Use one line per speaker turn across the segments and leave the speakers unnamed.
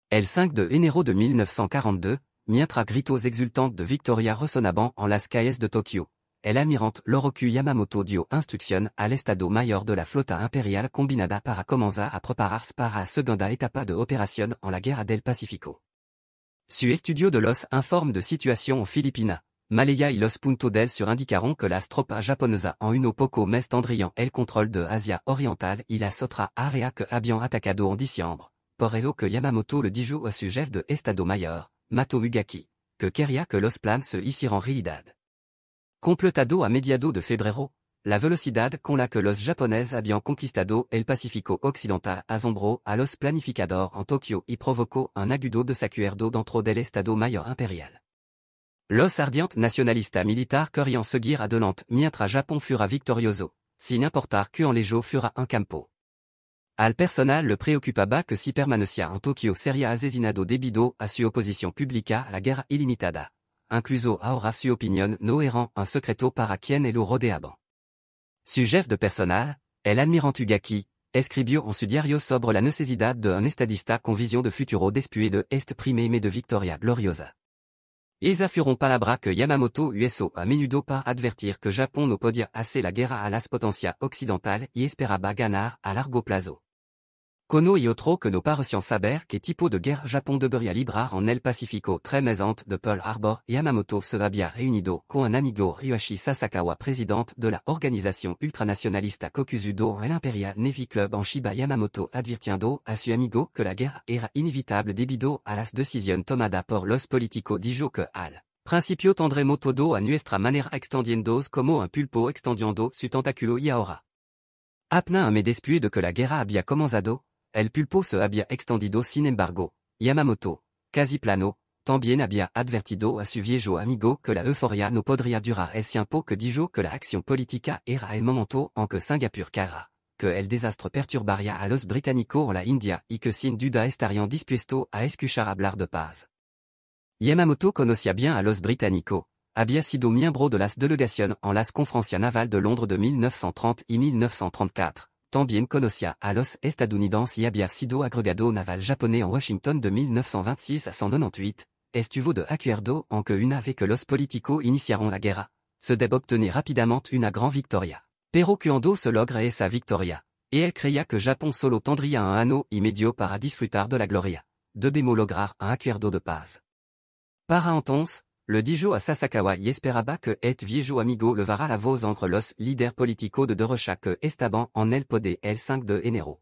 El 5 de enero de 1942, mientras gritos exultantes de victoria resonaban en las calles de Tokio, el almirante Loroku Yamamoto dio instrucción al Estado Mayor de la Flota Imperial Combinada para comenzar a prepararse para la segunda etapa de operación en la Guerra del Pacífico. Su estudio de los informe de situación en Filipinas, Malaya y los puntos del sur indicaron que las tropas japonesas en uno poco mes tendrían el control de Asia Oriental y las otras áreas que habían atacado en diciembre, por ello que Yamamoto le dijo a su chef de Estado Mayor, Mato Mugaki, que quería que los planes se hicieran realidad. Completado a mediados de febrero, la velocidad con la que los japoneses habían conquistado el Pacífico Occidental asombró a los planificadores en Tokio y provocó un agudo desacuerdo dentro del Estado Mayor Imperial. Los ardientes nacionalistas militares querían seguir adelante mientras Japón fuera victorioso, sin importar que en ello fuera un campo. Al personal le preocupaba que si permanecía en Tokio sería asesinado debido a su oposición pública a la guerra ilimitada, incluso ahora su opinión no era un secreto para quien lo rodeaban. Su chef de personal, el almirante Ugaki, escribió en su diario sobre la necesidad de un estadista con visión de futuro después de este primer mes de victoria gloriosa. Esas fueron palabras que Yamamoto usó a menudo para advertir que Japón no podía hacer la guerra a las potencias occidentales y esperaba ganar a largo plazo. Kono y otro que no parecían saber qué tipo de guerra Japón debería librar en el Pacífico 3 meses antes de Pearl Harbor. Yamamoto se había reunido con un amigo Ryoshi Sasakawa, presidente de la organización ultranacionalista Kokuzu-do en el Imperial Navy Club en Chiba. Yamamoto advirtiendo a su amigo que la guerra era inevitable debido a las decisiones tomadas por los políticos. Dijo que al principio tendremos todo a nuestra manera extendiéndose como un pulpo extendiendo su tentáculo y ahora. Apenas un mes después de que la guerra había comenzado, el pulpo se había extendido. Sin embargo, Yamamoto, casi plano, también había advertido a su viejo amigo que la euforia no podría durar el tiempo que dijo que la acción política era el momento en que Singapur caerá, que el desastre perturbaría a los británicos en la India y que sin duda estarían dispuestos a escuchar hablar de paz. Yamamoto conocía bien a los británicos, había sido miembro de las delegaciones en las conferencias navales de Londres de 1930 y 1934. También conocía a los estadounidenses y había sido agregado naval japonés en Washington de 1926 a 198, estuvo de acuerdo en que una vez que los políticos iniciaron la guerra, se debe obtener rápidamente una gran victoria. Pero cuando se logra esa victoria, y él creía que Japón solo tendría un año y medio para disfrutar de la gloria, debemos lograr un acuerdo de paz. Para entonces, le dijo a Sasakawa y esperaba que et viejo amigo levara la voz entre los líderes políticos de derecha que estaban en el poder el 5 de enero.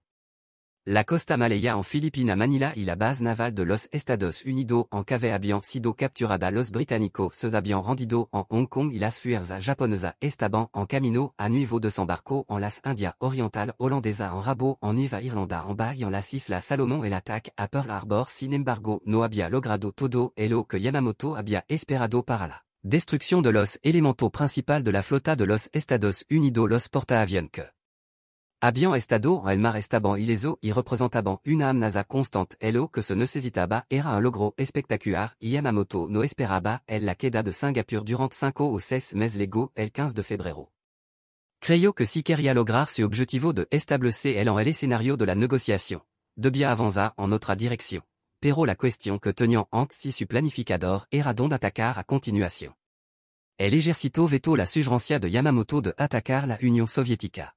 La costa malaya en Filipinas, Manila y la base naval de los Estados Unidos en que habían sido capturada los británicos se habían rendido en Hong Kong y las fuerzas japonesas estaban en camino a nuevo desembarco en las Indias Orientales holandesas en Rabo en Nueva Irlanda en Bay en las Islas Salomón. El ataque a Pearl Harbor sin embargo no había logrado todo lo que Yamamoto había esperado para la destrucción de los elementos principales de la flota de los Estados Unidos. Los portaaviones que habían estado en el mar estaban ilesos y representaban una amenaza constante. Lo que se necesitaba era un logro espectacular y Yamamoto no esperaba la queda de Singapur durante 5 o 6 meses luego el 15 de febrero. Creyó que si quería lograr su objetivo de establecer en el escenario de la negociación, debía avanzar en otra dirección, pero la cuestión que tenían ante si su planificador era donde atacar a continuación. El ejército vetó la sugerencia de Yamamoto de atacar la Unión Soviética.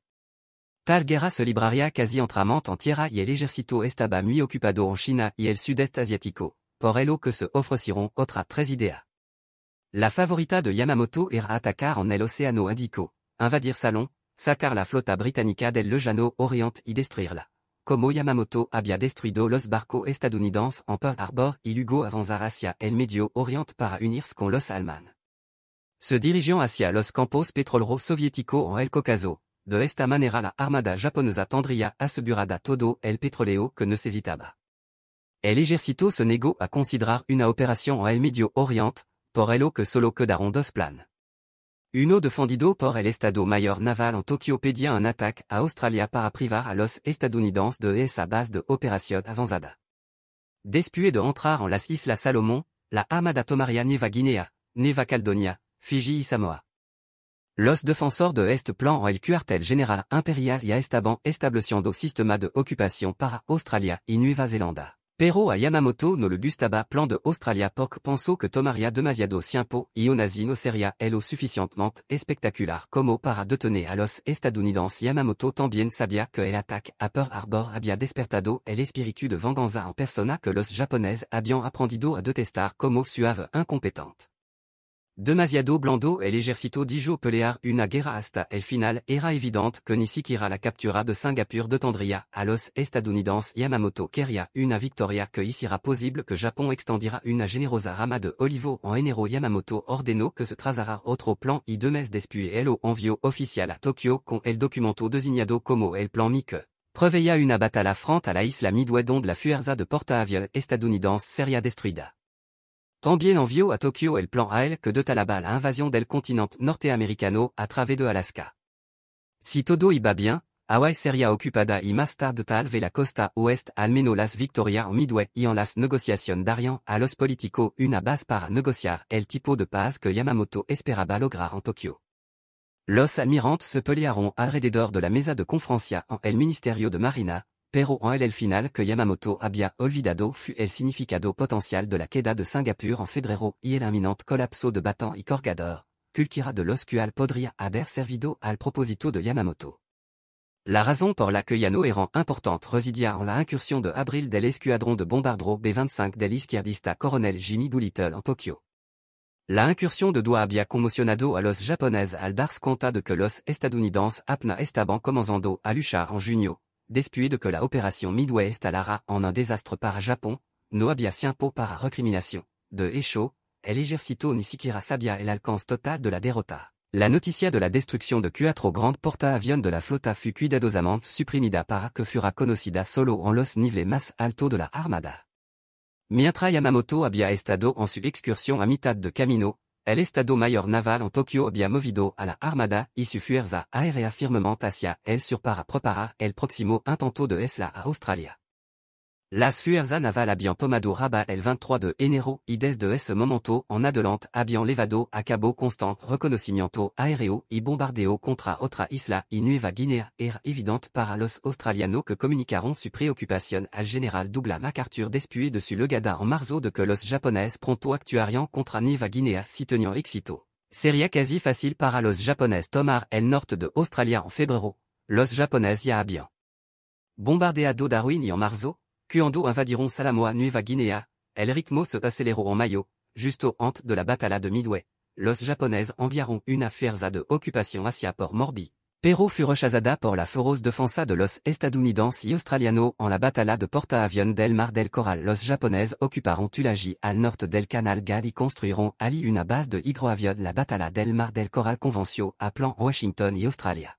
Tal guerra se libraría casi enteramente en tierra y el ejército estaba muy ocupado en China y el sudeste asiático, por ello que se ofrecieron otras 3 ideas. La favorita de Yamamoto era atacar en el océano Índico, invadir Salón, sacar la flota británica del lejano oriente y destruirla. Como Yamamoto había destruido los barcos estadounidenses en Pearl Harbor y luego avanzar hacia el Medio Oriente para unirse con los alemanes. Se dirigió hacia los campos petroleros soviéticos en el Cáucaso. De esta manera la armada japonesa tendría asegurada todo el petróleo que necesitaba. El ejército se negó a considerar una operación en el Medio Oriente, por ello que solo quedaron 2 planes. Uno defendido por el Estado Mayor Naval en Tokio pedía un ataque a Australia para privar a los estadounidenses de esa base de operación avanzada. Después de entrar en las Islas Salomón, la armada tomaría Nueva Guinea, Nueva Caledonia, Fiji y Samoa. Los defensores de este plan en el cuartel general imperial ya estaban estableciendo sistemas de ocupación para Australia y Nueva Zelanda. Pero a Yamamoto no le gustaba plan de Australia porque pensó que tomaría demasiado tiempo y una no sería el lo suficientemente espectacular como para detener a los estadounidenses. Yamamoto también sabía que el ataque a Pearl Harbor había despertado el espíritu de venganza en persona que los japoneses habían aprendido a detestar como suave incompetente. Demasiado blando el ejército dijo pelear una guerra hasta el final. Era evidente que ni siquiera la captura de Singapur detendría a los estadounidenses. Yamamoto quería una victoria que hiciera posible que Japón extendiera una generosa rama de olivo en enero. Yamamoto ordenó que se trazara otro plan y 2 meses después el envió oficial a Tokio con el documento designado como el plan Mi que preveía una batalla frente a la isla Midway donde la fuerza de portaaviones estadounidense sería destruida. También envió a Tokio el plan AEL que detalaba la invasión del continente norteamericano a través de Alaska. Si todo iba bien, Hawaii sería ocupada y más tarde tal vez la costa oeste al menos las victorias en Midway y en las negociaciones darían a los políticos una base para negociar el tipo de paz que Yamamoto esperaba lograr en Tokio. Los almirantes se pelearon alrededor de la mesa de conferencia en el Ministerio de Marina, pero en el final que Yamamoto había olvidado fue el significado potencial de la queda de Singapur en febrero y el inminente colapso de Bataan y Cargador, cualquiera de los cuales podría haber servido al propósito de Yamamoto. La raison por la que ya no era importante residía en la incursión de abril del escuadrón de bombardero B-25 del izquierdista coronel Jimmy Doolittle en Tokio. La incursión de Doha había conmocionado a los japoneses al darse cuenta de que los estadounidenses apenas estaban comenzando a luchar en junio. Después de que la opération Midway estallara en un desastre para Japón, no había tiempo para recriminación. De hecho, el ejército ni siquiera sabía el alcance total de la derrota. La noticia de la destrucción de 4 grandes portaaviones de la flota fue cuidadosamente suprimida para que fuera conocida solo en los niveles más altos de la armada. Mientras Yamamoto había estado en su excursión a mitad de camino, el Estado Mayor Naval en Tokio había movido a la Armada y su fuerza aérea firmemente hacia el sur para preparar el próximo intento de isla a Australia. Las fuerzas navales habían tomado Rabat el 23 de enero y desde ese momento en adelante habían llevado a cabo constante reconocimiento aéreo y bombardeo contra otra isla y Nueva Guinea. Era evidente para los australianos que comunicaron su preocupación al general Douglas MacArthur después de su llegada en marzo de que los japoneses pronto actuarían contra Nueva Guinea si tenían éxito. Sería casi fácil para los japoneses tomar el norte de Australia en febrero. Los japoneses ya habían bombardeado Darwin y en marzo, cuando invadieron Samoa Nueva Guinea, el ritmo se aceleró en mayo, justo antes de la batalla de Midway. Los japoneses enviaron una fuerza de ocupación hacia Port Moresby, pero fue rechazada por la feroz defensa de los estadounidenses y australianos en la batalla de portaaviones del Mar del Coral. Los japoneses ocuparon Tulagi al norte del Canal Gall y construyeron allí una base de hidroavión. La batalla del Mar del Coral convenció a plan Washington y Australia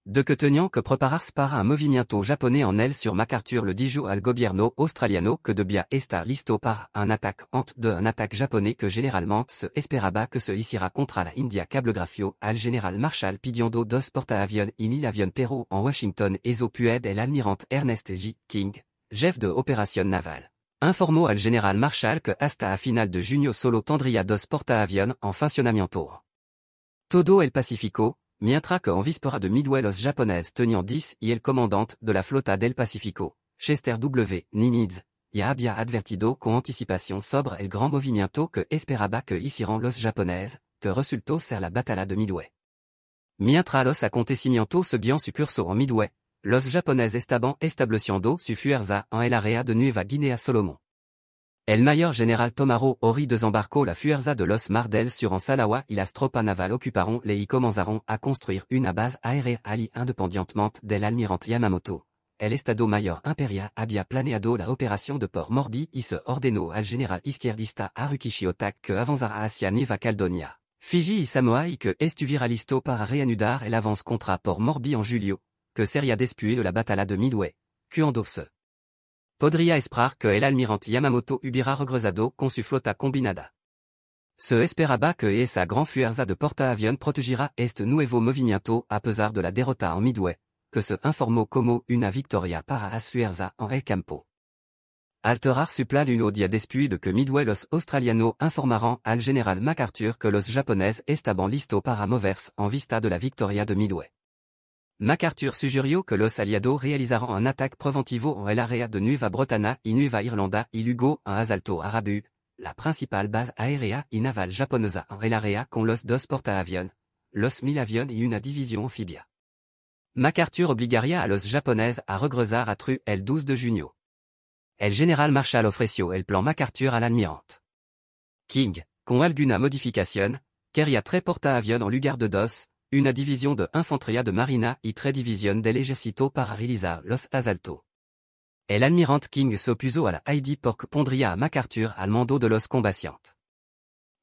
de que tenían que prepararse para un movimiento japonés en el sur. MacArthur le dijo al gobierno australiano que debía estar listo para un ataque antes de un ataque japonés que generalmente se esperaba que se hiciera contra la India. Cablegrafió al general Marshall pidiendo 2 portaaviones y 1000 aviones pero en Washington eso puede el almirante Ernest J. King, chef de operación naval, informó al general Marshall que hasta a final de junio solo tendría 2 portaaviones en funcionamiento. Todo el Pacífico, mientras que en víspera de Midway los japoneses tenían 10 y el comandante de la flota del Pacífico, Chester W. Nimitz, ya había advertido con anticipación sobre el gran movimiento que esperaba que hicieran los japoneses, que resultó ser la batalla de Midway. Mientras los acontecimientos seguían su curso en Midway, los japoneses estaban estableciendo su fuerza en el área de Nueva Guinea Solomon. El mayor general Tomaro Ori desembarcó la fuerza de los Mar del Sur en Salawa y las tropas navales ocuparon y comenzaron a construir una base aérea allí independientemente del almirante Yamamoto. El Estado Mayor Imperial había planeado la operación de Port Moresby y se ordenó al general izquierdista Haruki Shiotak que avanzara hacia Nueva Caledonia, Fiji y Samoa y que estuviera listo para reanudar el avance contra Port Moresby en julio, que sería después de la batalla de Midway, cuando se podría esperar que el almirante Yamamoto hubiera regresado con su flota combinada. Se esperaba que esa gran fuerza de portaaviones protegiera este nuevo movimiento a pesar de la derrota en Midway, que se informó como una victoria para las fuerzas en el campo. Alterar su plan un día después de que Midway los australianos informaron al general MacArthur que los japoneses estaban listos para moverse en vista de la victoria de Midway. MacArthur sugirió que los aliados realizaron un ataque preventivo en el área de Nueva Bretaña y Nueva Irlanda y luego un asalto a Rabu, la principal base aérea y naval japonesa en el área con los dos portaaviones, los 1000 aviones y una division amphibia. MacArthur obligaría a los japoneses a regresar a Tru el 12 de junio. El general Marshall ofreció el plan MacArthur al almirante King, con alguna modificación, quería 3 portaaviones en lugar de 2, una división de infantería de marina y 3 divisiones del ejército para realizar los asaltos. El almirante King se opuso a la idea porque pondría a MacArthur al mando de los combatientes.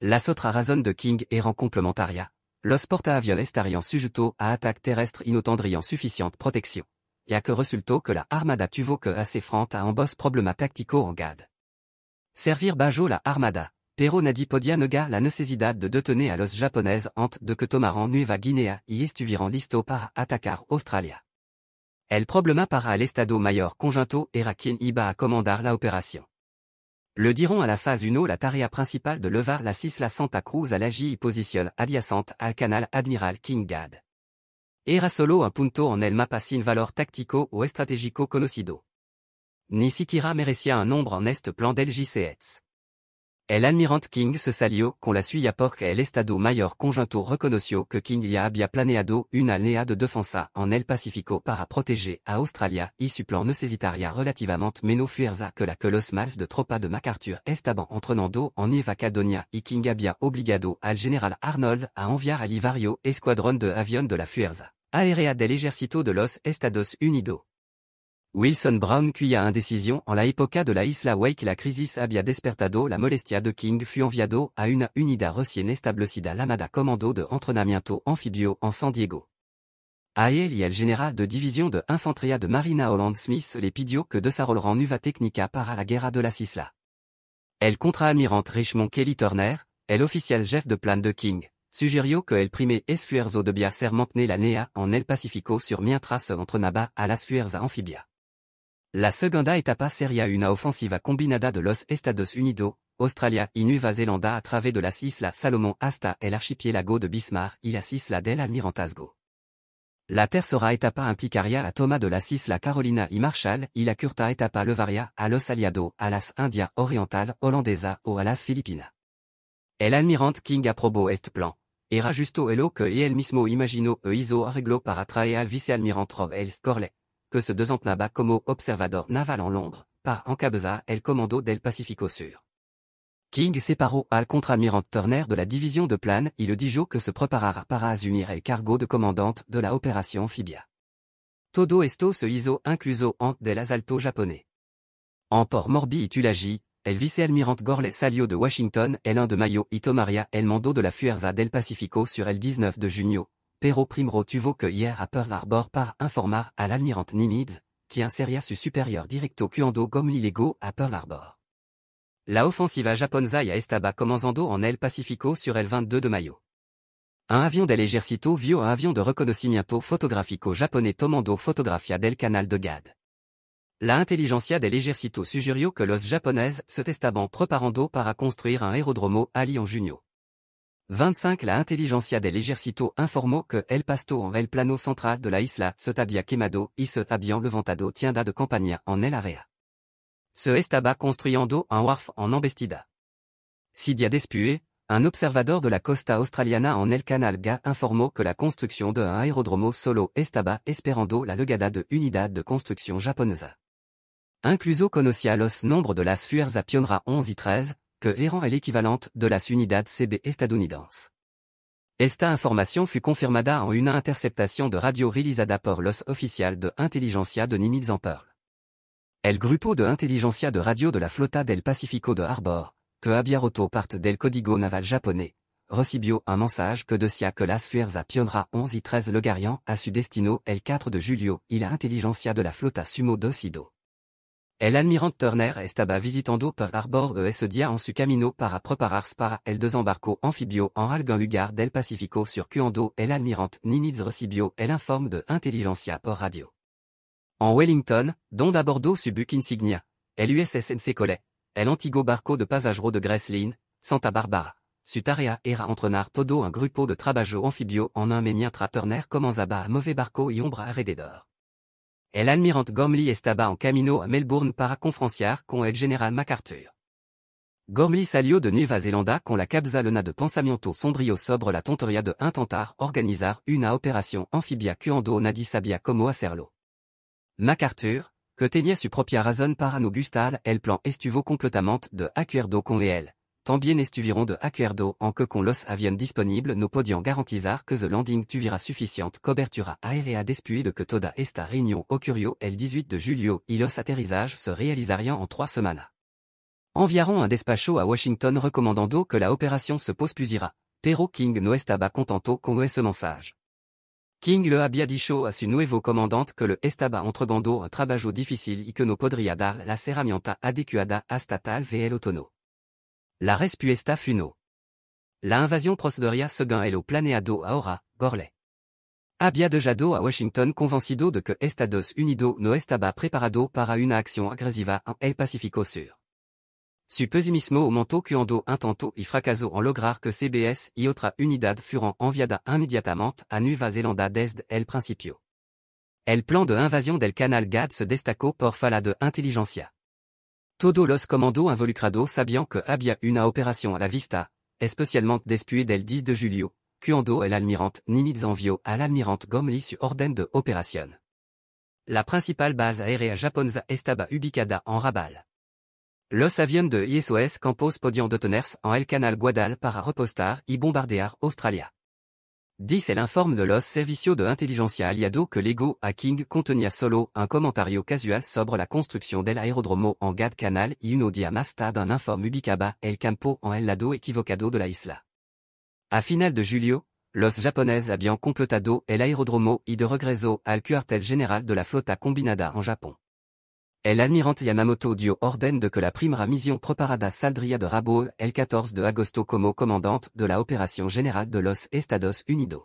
Las otras razones de King eran complementarias. Los portaaviones estarían sujetos a attaques terrestres y no tendrían suficiente protección, ya que resultó que la armada tuvo que hacer frente a ambos problemas tácticos en GAD. Servir bajo la armada, pero nadie podía negar la necesidad de detener a los japoneses antes de que tomaran Nueva Guinea y estuvieran listos para atacar Australia. El problema para el Estado Mayor Conjunto era quien iba a comandar la operación. Le diront a la fase 1 la tarea principal de levar las Islas Santa Cruz a l'allí y posición adyacente al canal Admiral King Gad. Era solo un punto en el mapa sin valor táctico o estratégico conocido. Ni siquiera merecía un nombre en este plan del JCS. El almirante King se salió con la suya porque el Estado Mayor Conjunto reconoció que King ya había planeado una línea de defensa en el Pacífico para proteger a Australia y su plan necesitaría relativamente menos fuerza que los males de tropa de MacArthur estaban entrenando en Nueva Caledonia y King había obligado al general Arnold a enviar al varios escuadrón de avión de la Fuerza Aérea del Ejército de los Estados Unidos. Wilson Brown cuya indecisión en la época de la isla Wake la crisis había despertado la molestia de King fue enviado a una unidad recién establecida llamada Comando de Entrenamiento Anfibio en San Diego. A él y el general de división de infantería de Marina Holland Smith le pidió que desarrollaran nueva técnica para la guerra de las islas. El contraalmirante Richmond Kelly Turner, el oficial jefe de plan de King, sugirió que el primer esfuerzo debía ser mantener la NEA en el Pacífico sur mientras se entrenaba a las fuerzas anfibias. La segunda etapa sería una ofensiva combinada de los Estados Unidos, Australia y Nueva Zelanda a través de las Islas Salomón hasta el archipiélago de Bismarck y las Islas del Almirantazgo. La tercera etapa implicaría la toma de las Islas Carolina y Marshall y la cuarta etapa llevaría a los aliados a las Indias Orientales Holandesas o a las Filipinas. El almirante King aprobó este plan. Era justo lo que él mismo imaginó e hizo arreglo para traer al vicealmirante Rob Ellis Corley, que se desempeñaba como observador naval en Londres, para encabezar el Comando del Pacífico Sur. King separó al contraalmirante Turner de la division de plan y le dijo que se preparara para asumir el cargo de comandante de la operación anfibia. Todo esto se hizo incluso antes del asalto japonés. En Port Moresby y Tulagi, el vicealmirante Gorley salió de Washington el 1 de mayo y tomaría el mando de la Fuerza del Pacífico sur el 19 de junio, pero primero tuvo que ir a Pearl Harbor para informar al almirante Nimitz, qui insería su superior directo cuando comme l'illegó a Pearl Harbor. La ofensiva japonesa ya estaba comenzando en el Pacífico sur el 22 de mayo. Un avión del ejército vio un avión de reconocimiento fotográfico japonés tomando fotografía del canal de Gad. La inteligencia del ejército sugirió que los japoneses se estaban preparando para construir un aeródromo allí en junio. 25 La inteligencia del ejército informó que el pasto en el plano central de la isla se había quemado y se habían levantado tiendas de campaña en el área. Se estaba construyendo un wharf en embestida. 6 días después, un observador de la costa australiana en el canal Ga informó que la construcción de un aeródromo solo estaba esperando la llegada de unidad de construcción japonesa. Incluso conocía los nombres de las fuerzas pioneras 11 y 13, que eran el equivalente de las unidades CB estadounidenses. Esta información fue confirmada en una interceptación de radio realizada por los oficiales de inteligencia de Nimitz en Pearl. El grupo de inteligencia de radio de la flota del Pacífico de Harbor, que había roto parte del código naval japonés, recibió un mensaje que decía que las fuerzas pioneras 11 y 13 llegarían a su destino el 4 de julio y la inteligencia de la flota sumo decidió. El almirante Turner estaba visitando Pearl Harbor ese día en su camino para prepararse para el desembarco anfibio en algún lugar del Pacífico sur cuando el almirante Nimitz recibió el informe de inteligencia por radio. En Wellington, donde abordó su buque insignia, el USS Coley, el antiguo barco de pasajeros de Graceland, Santa Barbara, Sutarea era entrenar todo un grupo de trabalho amphibio en un mientras torner comenzaba a mover barco y ombra alrededor. El almirante Gormley estaba en camino a Melbourne para conferenciar con el general MacArthur. Gormley salió de Nueva Zelanda con la capzalona de pensamiento sombrío sobre la tontería de intentar organizar una operación anfibia cuando nadie sabía cómo hacerlo. MacArthur, que tenía su propia razón para no gustar el plan estuvo completamente de acuerdo con él. También estuvieron de acuerdo en que con los aviones disponibles no podían garantizar que the landing tuviera suficiente cobertura aérea después de que toda esta réunion ocurrió el 18 de julio y los aterrizajes se realizarían en 3 semanas. Enviaron un despacho a Washington recomendando que la opération se pospusiera, pero King no estaba contento con ese mensaje. King le había dicho a su nuevo comandante que le estaba entregando un trabajo difícil y que no podría dar la herramienta adecuada hasta tal vez el otoño. La respuesta fue no. La invasión procedería según el planeado ahora, Gorley había dejado a Washington convencido de que Estados Unidos no estaba preparado para una acción agresiva en el Pacífico Sur. Su pesimismo aumentó cuando intentó y fracasó en lograr que CBS y otra unidad fueran enviadas inmediatamente a Nueva Zelanda desde el principio. El plan de invasión del Canal Gad se destacó por falta de inteligencia. Todos los comandos involucrados sabían que había una operación a la vista, especialmente después del 10 de julio, cuando el almirante Nimitz envió al almirante Gormley su orden de operación. La principal base aérea japonesa estaba ubicada en Rabaul. Los aviones de ISOS Campos podían detenerse en el canal Guadal para repostar y bombardear Australia. Dice el informe de los servicios de inteligencia aliado que llegó a King contenía solo un comentario casual sobre la construcción del aeródromo en Gad Canal y uno día más tarde un informe ubicaba el campo en el lado equivocado de la isla. A final de julio, los japoneses habían completado el aeródromo y de regreso al cuartel general de la flota combinada en Japón. El almirante Yamamoto dio orden de que la primera misión preparada saldría de Rabaul el 14 de agosto como comandante de la operación general de los Estados Unidos.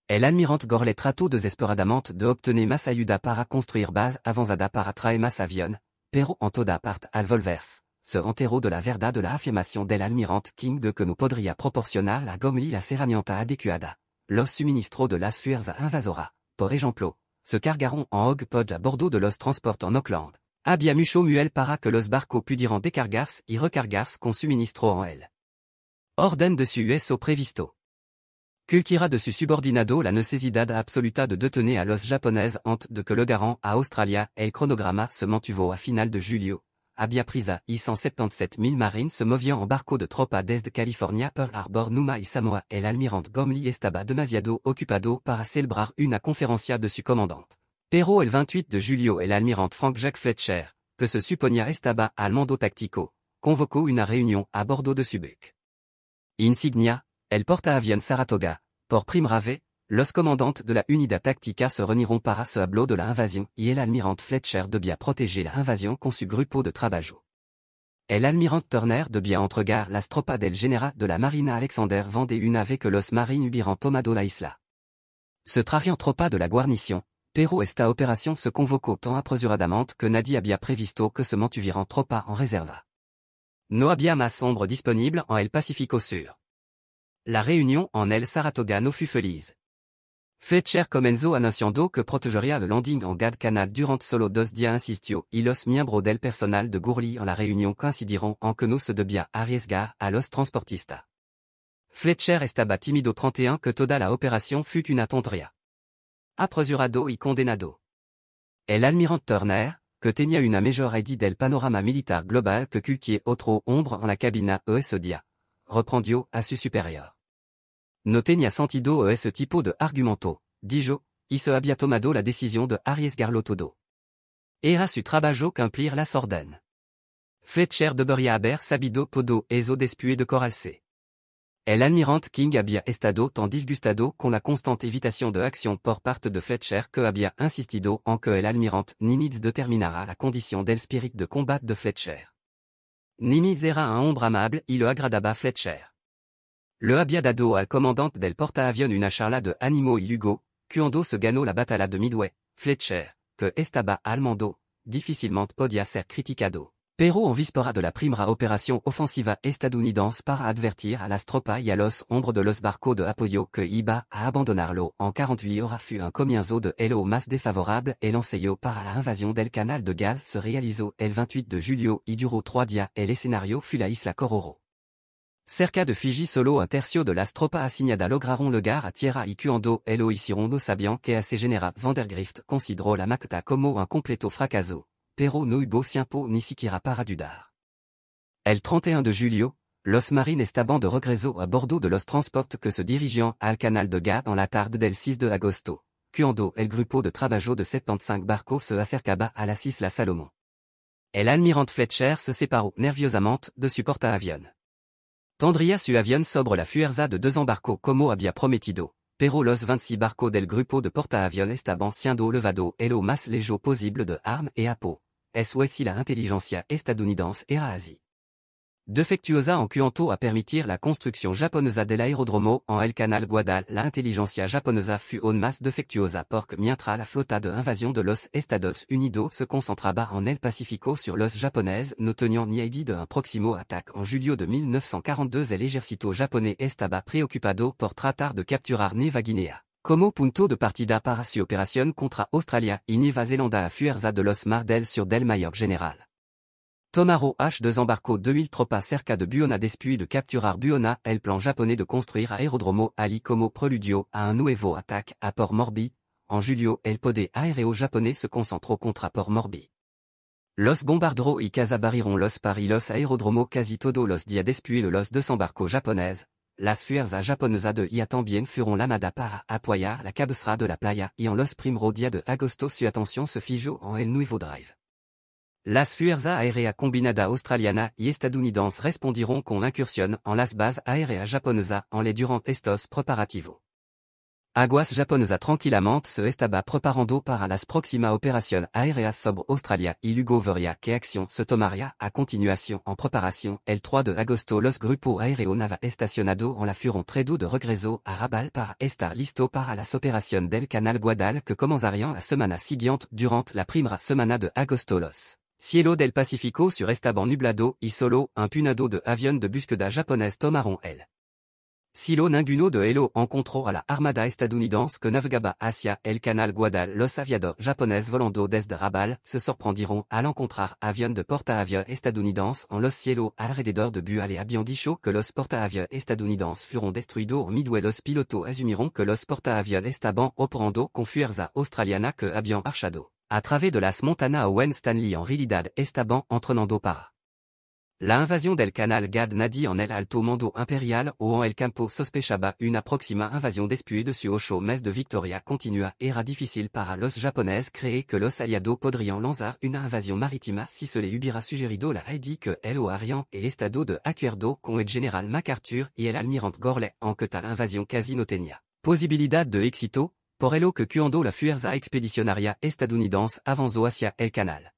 El almirante Gorley trató desesperadamente de obtener más ayuda para construir base avanzada para traer más aviones, pero en toda parte al volverse, se enteró de la verdad de la afirmación del almirante King de que no podría proporcionar a Gormley la herramienta adecuada. Los suministros de las fuerzas invasoras, por ejemplo, se cargaron en Hogpod a bordo de los transports en Auckland. Había mucho muel para que los barcos pudieran descargarse y recargarse con suministro en él. Orden de su USO previsto. Cualquiera de su subordinado la necesidad absoluta de detener a los japoneses antes de que llegaran a Australia. El cronograma se mantuvo a final de julio. Había prisa y 177,000 marines se movían en barco de tropa desde California, Pearl Harbor, Numa y Samoa. El almirante Gormley estaba demasiado ocupado para celebrar una conferencia de su comandante. Pero el 28 de julio el almirante Frank Jacques Fletcher, que se suponía estaba al mando táctico, convocó una reunión a bordo de su buque insignia, el portaaviones Saratoga. Por primera vez, los comandantes de la unidad táctica se reuniront para se hablar de la invasión y el almirante Fletcher debía proteger la invasión con su grupo de trabajo. El almirante Turner debía entregar las tropas del general de la marina Alexander Van de una vez que los marines hubieran tomado la isla. Se trajeron tropas de la guarnición, pero esta operación se convocó tan apresuradamente que nadie había previsto que se mantuvieran tropas en reserva. No había más sombra disponible en el Pacífico Sur. La reunión en el Saratoga no fut feliz. Fletcher comenzó anunciando que protegería el landing en Gad Canal durante solo 2 días insistió y los miembros del personal de Gorley en la reunión coincidieron en que no se debía arriesgar a los transportistas. Fletcher estaba tímido 31 que toda la operación fut una tontería. Apresurado y condenado. El almirante Turner, que tenía una mejor idea del panorama militar global que cualquier otro hombre en la cabina ese día, reprendió a su superior. No tenía sentido ese tipo de argumento, dijo, y se había tomado la decisión de arriesgarlo todo. Era su trabajo cumplir las órdenes. Fletcher debería haber sabido todo eso después de corralse. El almirante King había estado tan disgustado con la constante evitación de acción por parte de Fletcher que había insistido en que el almirante Nimitz determinara la condición del spirit de combat de Fletcher. Nimitz era un hombre amable y lo agradaba Fletcher. Le había dado al comandante del portaavión una charla de ánimo y Hugo, cuando se ganó la batalla de Midway. Fletcher, que estaba al mando, difícilmente podía ser criticado. Pero en víspera de la primera operación ofensiva estadounidense para advertir a las tropas y a los hombres de los barcos de apoyo que iba a abandonarlo en 48 horas fut un comienzo de lo más défavorable et l'ensayo para la invasión del canal de Galles se realizó el 28 de julio y duró 3 días et l'escenario fut la isla Kororo. Cerca de Fiji solo un tercio de las tropas asignadas lograron llegar a tierra y cuando lo hicieron no sabían que ese general Vandergrift consideró la maqueta como un completo fracaso. Pero no hubo tiempo ni siquiera para dudar. El 31 de julio, los marines estaban de regreso a bordo de los transportes que se dirigían al canal de Galles en la tarde del 6 de agosto, cuando el grupo de trabajo de 75 barcos se acercaba a las Islas Salomón. El almirante Fletcher se separó nerviosamente de su portaavión. Tendría su avión sobre la fuerza de 2 barcos como había prometido, pero los 26 barcos del grupo de portaavión estaban siendo levados lo más lejos posible de armes et apoyo. Eso si la inteligencia estadounidense era así. Defectuosa en cuanto a permitir la construcción japonesa del aeródromo en el canal Guadal, la inteligencia japonesa fut aún más defectuosa porque mientras la flota de invasión de los Estados Unidos se concentraba en el Pacífico sur los japoneses no tenían ni idea de un próximo ataque en julio de 1942 el ejército japonés estaba preocupado por tratar de capturar Nueva Guinea. Como punto de partida para su operación contra Australia y Nueva Zelanda a fuerza de los mar del sur del mayor general. Tomaro H desembarcó 2000 tropas cerca de Buona después de capturar Buona, el plan japonés de construir aeródromo allí como preludio a un nuevo ataque a Port Moresby. En julio el poder aéreo japonés se concentró contra Port Moresby. Los bombarderos y caza barrieron los par y los aeródromos casi todos los días después de los desembarcos japoneses. Las fuerzas japonesas de IA también fueron llamadas para apoyar la cabecera de la playa y en los primeros días de agosto su atención se fijó en el nuevo drive. Las fuerzas aéreas combinadas australiana y estadounidenses respondieron con incursión en las bases aéreas japonesas en les durant estos preparativos. Aguas japonesa tranquilamente se estaba preparando para las próximas operaciones aéreas sobre Australia y luego vería que acción se tomaría a continuación en preparación. El 3 de agosto los grupos aeronaves estacionados en la fueron traídos de regreso a Rabaul para estar listo para las operaciones del canal Guadal que comenzarían la semana siguiente durante la primera semana de agosto. Los cielo del Pacífico sur estaban nublado y solo un puñado de avión de búsqueda japonés tomaron el cielo ninguno de ellos encontró a la armada estadounidense que navegaba hacia el canal Guadal. Los aviadores japoneses volando desde Rabaul se sorprendieron al encontrar avión de portaaviones estadounidenses en los cielos alrededor de Bual et habían dicho que los portaaviones estadounidenses fueron destruidos en Midway. Los pilotos asumieron que los portaaviones estaban operando con fuerza australiana que habían marchado a través de las montañas Owen Stanley en realidad estaban entrenando para la invasión del canal Gad Nadi en el alto mando imperial o en el campo sospechaba una próxima invasión después de su 8 meses de victoria continua. Era difícil para los japoneses creer que los aliados podrían lanzar una invasión marítima si se le hubiera sugerido la idea que lo harían el estado de acuerdo con el general MacArthur y el almirante Gorley en que tal invasión casi no tenía posibilidad de éxito, por lo que cuando la fuerza expedicionaria estadounidense avanzó hacia el canal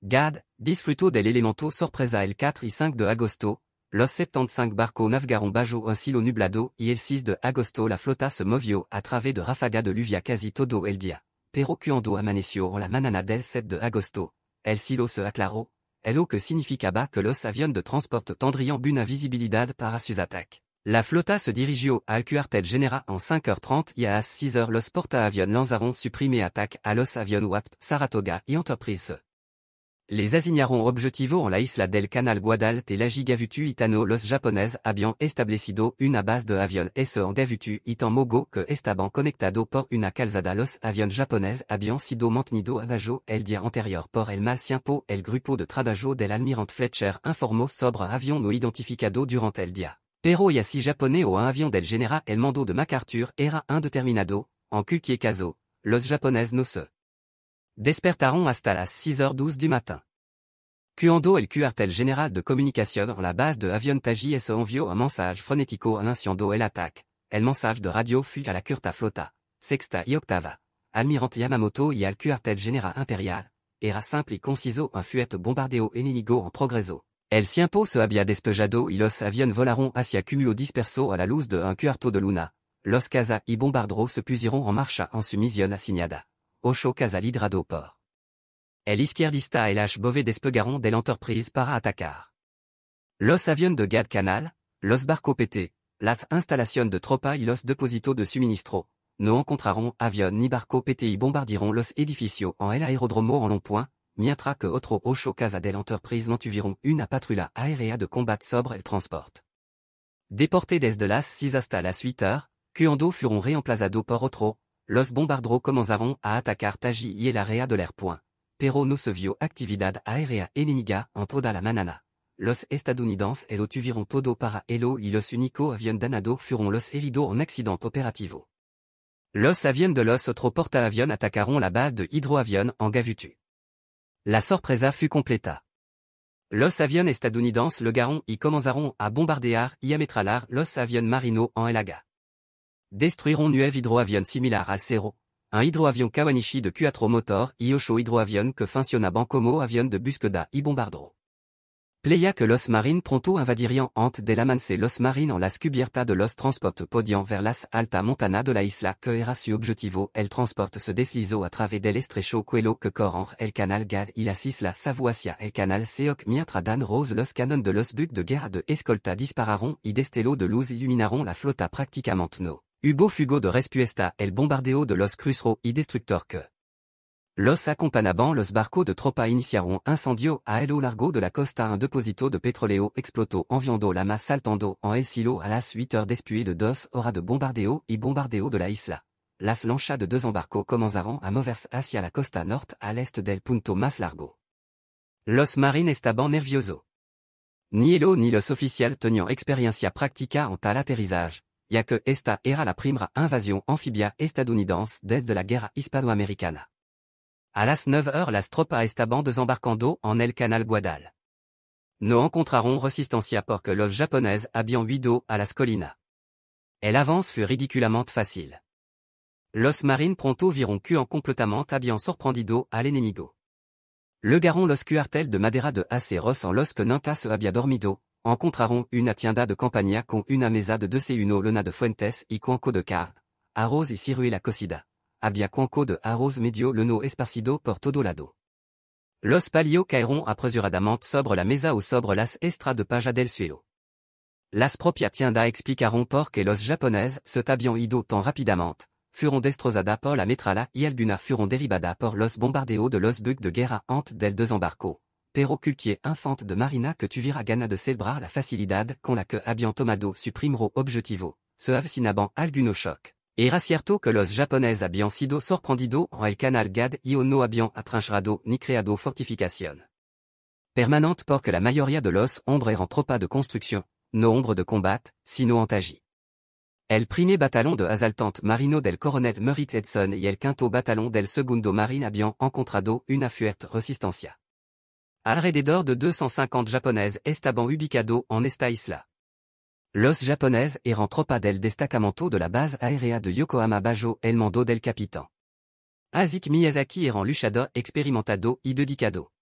Gad disfrutó del elemento sorpresa el 4 y 5 de agosto. Los 75 barcos navegaron bajo un cielo nublado y el 6 de agosto la flota se movió a través de ráfagas de lluvia casi todo el día. Pero cuando amaneció en la mañana del 7 de agosto, el cielo se aclaró, lo que significaba que los aviones de transporte tendrían buena visibilidad para sus ataques. La flota se dirigió al cuartel general en 5h30 y a las 6h los portaaviones lanzaron su primer ataque a los aviones Wasp, Saratoga y Enterprise. Les asignaron objetivo en la isla del canal Guadal et la Gigavutu Itano. Los japoneses habían establecido una base de aviones en Gavutu Itan Mogo que estaban conectados por una calzada. Los aviones japoneses habían sido mantenidos abajo el día anterior por el mal tiempo. El grupo de trabajo del almirante Fletcher informó sobre avión no identificado durante el día. Pero y así japonés o un avión del general el mando de MacArthur era indeterminado. En cualquier caso, los japoneses no se despertaron hasta las 6h12 du matin. Cuando el cuartel general de comunicación en la base de avión Taji se envió un mensaje fonético anunciando el ataque. El mensaje de radio fut a la curta flota, sexta y octava, almirante Yamamoto y al cuartel general imperial. Era simple y conciso: un fuerte bombardeo enemigo en progreso. El tiempo se había despejado y los aviones volaron hacia cumulo disperso a la luz de un cuarto de luna. Los caza y bombarderos se pusieron en marcha en su misión asignada. Ocho Casa lidrado por El izquierdista el H. Bové despegaron del entreprise para atacar. Los avión de Guadalcanal, los barcos PT, las instalación de tropa y los depósitos de suministro, no encontraron avión ni barco PT y bombardiront los edificios en el aeródromo en long point, mientras que otro ocho casa del entreprise mantuvieron una patrulla aérea de combat sobre el transport. Déportés desde las 6 hasta las 8 heures, cuando fueron reemplazados por otro, los bombarderos comenzaron a atacar Taji y el área de l'airpoint, pero no se vio actividad aérea enemiga en toda la mañana. Los estadounidenses lo tuvieron todo para ello y los únicos aviones danado fueron los heridos en accident operativo. Los aviones de los otros portaaviones atacaron la base de hidroavión en Gavutu. La sorpresa fut completa. Los aviones estadounidenses llegaron y comenzaron a bombardear y ametrallar los aviones marinos en el Aga. Destruiron 9 hidroavions similares al Cero, un hidroavión Kawanishi de 4 moteurs y 8 hidroavions que funcionaban como avión de búsqueda y bombardero. Playa que los marines pronto invadirían antes del avance los marines en las cubiertas de los transportes podian ver las alta montana de la isla que era su objetivo. El transporte se deslizó a través del estrecho Cuello que corre el canal Gad y las islas Savo hacia el canal Seoc mientras Dan Rose los canons de los buques de guerra de escolta dispararon y destellos de luz iluminaron la flota prácticamente no. Hubo fugo de respuesta el bombardeo de los cruceros y destructores que los acompañaban los barcos de tropa iniciaron incendio a lo largo de la costa. Un depósito de petróleo explotó enviando la más saltando en el silo a las 8 heures después de 2 horas de bombardeo y bombardeo de la isla. Las lanchas de 2 barcos comenzaron a moverse hacia la costa norte al este del punto más largo. Los marines estaban nerviosos. Ni ello ni los oficiales tenían experiencia práctica en tal aterrizaje, ya que esta era la primera invasión anfibia estadounidense desde la guerra hispanoamericana. A las 9 heures las tropas estaban desembarcando en el canal Guadal. No encontraron resistencia porque los japoneses habían huido a las colinas. El avance fut ridiculement facile. Los marines pronto vieron qu'en completamente habían sorprendido al enemigo. Llegaron los cuarteles de madera de aceros en los que nunca se había dormido, encontraron una tienda de campaña con una mesa de desayuno llena de fuentes y cuenco de carne, arroz y ciruela cocida. Había cuenco de arroz medio lleno esparcido por todo lado. Los palios cayeron apresuradamente sobre la mesa o sobre las estras de paja del suelo. Las propias tiendas explicaron por qué los japoneses se habían ido tan rápidamente, fueron destrozadas por la metralla y algunas fueron derribadas por los bombardeos de los buques de guerra antes del desembarco, pero cualquier infante de marina que tuviera gana de celebrar la facilidad con la que habían tomado su primero objetivo, se avecinaban algunos chocs. Era cierto que los japoneses habían sido sorprendidos en el canal Gad y no habían atrincherado ni creado fortificación permanente porque la mayoría de los hombres eran tropas de construcción, no hombres de combat, sino en Taji. El primer batallón de asaltantes marino del coronel Merritt Edson y el quinto batallón del segundo marine habían encontrado una fuerte resistencia. Alrededor de 250 japoneses estaban ubicados en esta isla. Los japoneses eran tropas del destacamento de la base aérea de Yokohama bajo el mando del capitán Asik Miyazaki eran luchador experimentado y dedicado.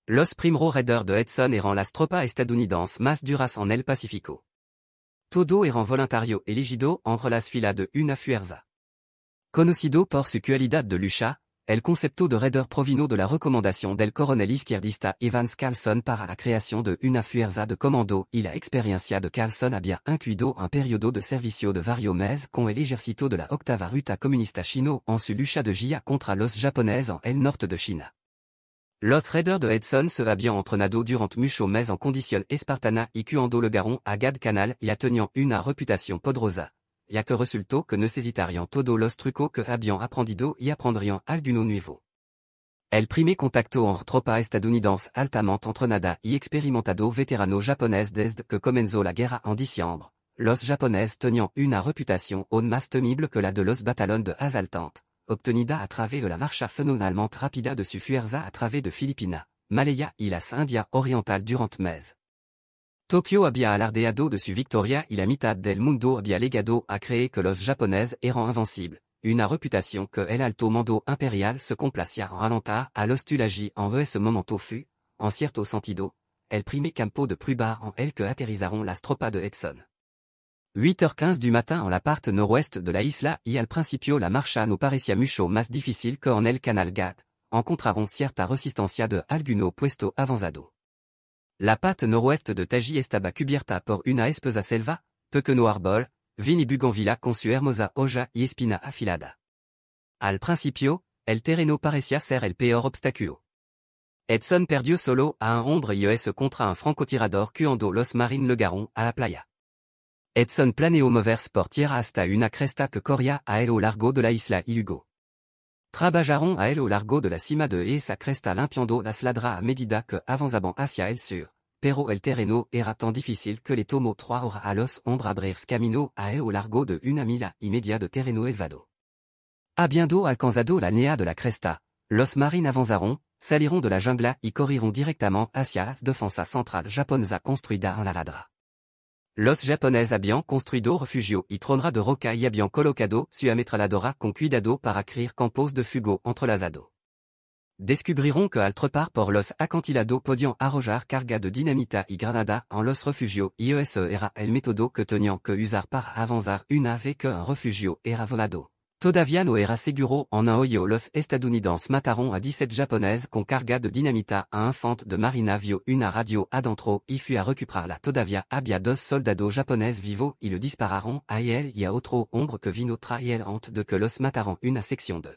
Los primeros raiders de Edson eran las tropas estadounidenses más duras en el Pacífico. Todo eran voluntarios elegidos entre las filas de una fuerza. Conocido por su cualidad de lucha, el concepto de raider provino de la recomendación del coronel izquierdista Evans Carlson para la creación de una fuerza de comando y la experiencia de Carlson había incluido un periodo de servicio de varios meses con el ejército de la octava ruta comunista chino en su lucha de guerra contra los japoneses en el norte de China. Los raiders de Edson se habían entrenado durant muchos meses en condiciones espartanas y cuando llegaron a Guadalcanal ya tenían una reputación poderosa, ya que resultó que necesitarían todos los trucos que habían aprendido y aprendrían alguno nuevo. El primer contacto entre tropas estadounidenses altamente entrenadas y experimentados veteranos japoneses desde que comenzó la guerra en diciembre. Los japoneses tenían una reputación aún más temible que la de los batallones de asaltantes, obtenida a través de la marcha phénoménalement rápida de su fuerza a través de Filipinas, Malaya y las Indias orientales durant meses. Tokio había alardeado de su victoria y la mitad del mundo había legado a creer que los japoneses eran invencibles, una reputación que el alto mando imperial se complacía en ralentar a los Tulagi en ese momento fut, en cierto sentido, el primer campo de prueba en el que aterrizaron las tropas de Edson. 8h15 du matin en la parte noroeste de la isla y al principio la marcha no parecía mucho más difícil que en el canal Gad, encontraron cierta resistencia de alguno puesto avanzado. La parte noroeste de Taji estaba cubierta por una espesa selva, pequeño árbol, vin y bougainvillea con su hermosa hoja y espina afilada. Al principio, el terreno parecía ser el peor obstáculo. Edson perdió solo a un hombre y es contra un francotirador cuando los marines le llegaron a la playa. Edson planeó moverse por tierra hasta una cresta que corría a lo largo de la isla y Hugo. Trabajaron a lo largo de la cima de esa cresta limpiando las ladras a medida que avanzaban hacia el sur, pero el terreno era tan difícil que le tomó 3 horas a los hombres abrirse camino a lo largo de una milla y media de terreno elevado. Habiendo alcanzado la nea de la cresta, los marines avanzaron, salieron de la jungla y corrieron directamente hacia la defensa central japonesa construida en la ladra. Los japoneses habían construido refugio y tronra de roca y habían colocado su ametralladora con cuidado para crear campos de fuego entre las ados. Descubriron que al trepar por los acantilados podían arrojar carga de dinamita y granada en los refugios y ese era el método que tenían que usar para avanzar una vez que un refugio era volado. Todavía no era seguro en un hoyo. Los estadounidenses mataron a 17 japoneses con carga de dinamita a un font de marina vio una radio adentro y fue a recuperarla. Todavía había 2 soldados japoneses vivos y le dispararon a él y a otro hombre que vino tras él antes de que los mataron. Una sección de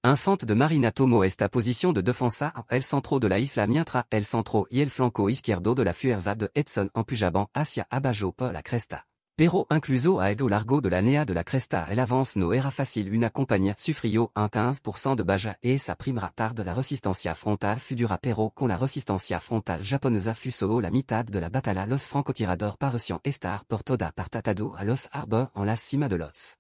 un font de marina tomó esta posición de defensa en el centro de la isla mientras el centro y el flanco izquierdo de la fuerza de Edson empujaban hacia abajo por la cresta. Pero incluso a lo largo de la nea de la cresta el avance no era fácil. Una compañía sufrió un 15% de baja y esa primera tarde la resistencia frontal fut dura pero con la resistencia frontal japonesa fut solo la mitad de la batalla. Los francotiradores parecían estar por toda parte atados a los árboles en la cima de los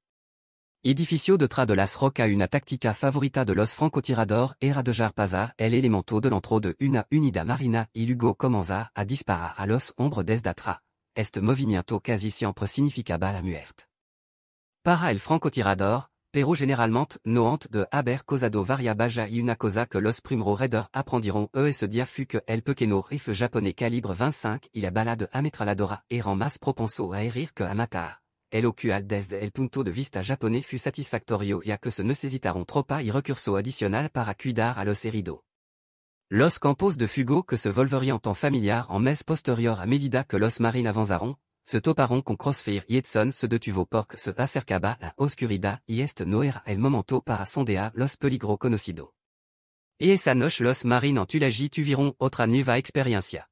edificio detrás de las rocas. Una táctica favorita de los francotiradores era dejar pasar el elemento delantro de una unidad marina y luego comenzar a disparar a los hombres desde atrás. Este movimiento casi siempre significaba la muerte. Para el francotirador, pero generalmente no antes de haber causado varia baja y una cosa que los primeros raiders aprendieron ese día fut que el pequeño rifle japonés calibre 25 y la bala de ametralladora eran más propensos a herir que a matar. Lo cual desde el punto de vista japonés fut satisfactorio ya que se necesitaron tropas y recursos adicionales para cuidar a los heridos. Los campos de fuego que se volverían tan familiar en mes posterior a medida que los marines avanzaron, se toparon con Crossfire y Edson se detuvo porque se acercaba la oscuridad y este no era el momento para sondear los peligros conocidos. Y esa noche los marines en Tulagi tuvieron otra nueva experiencia.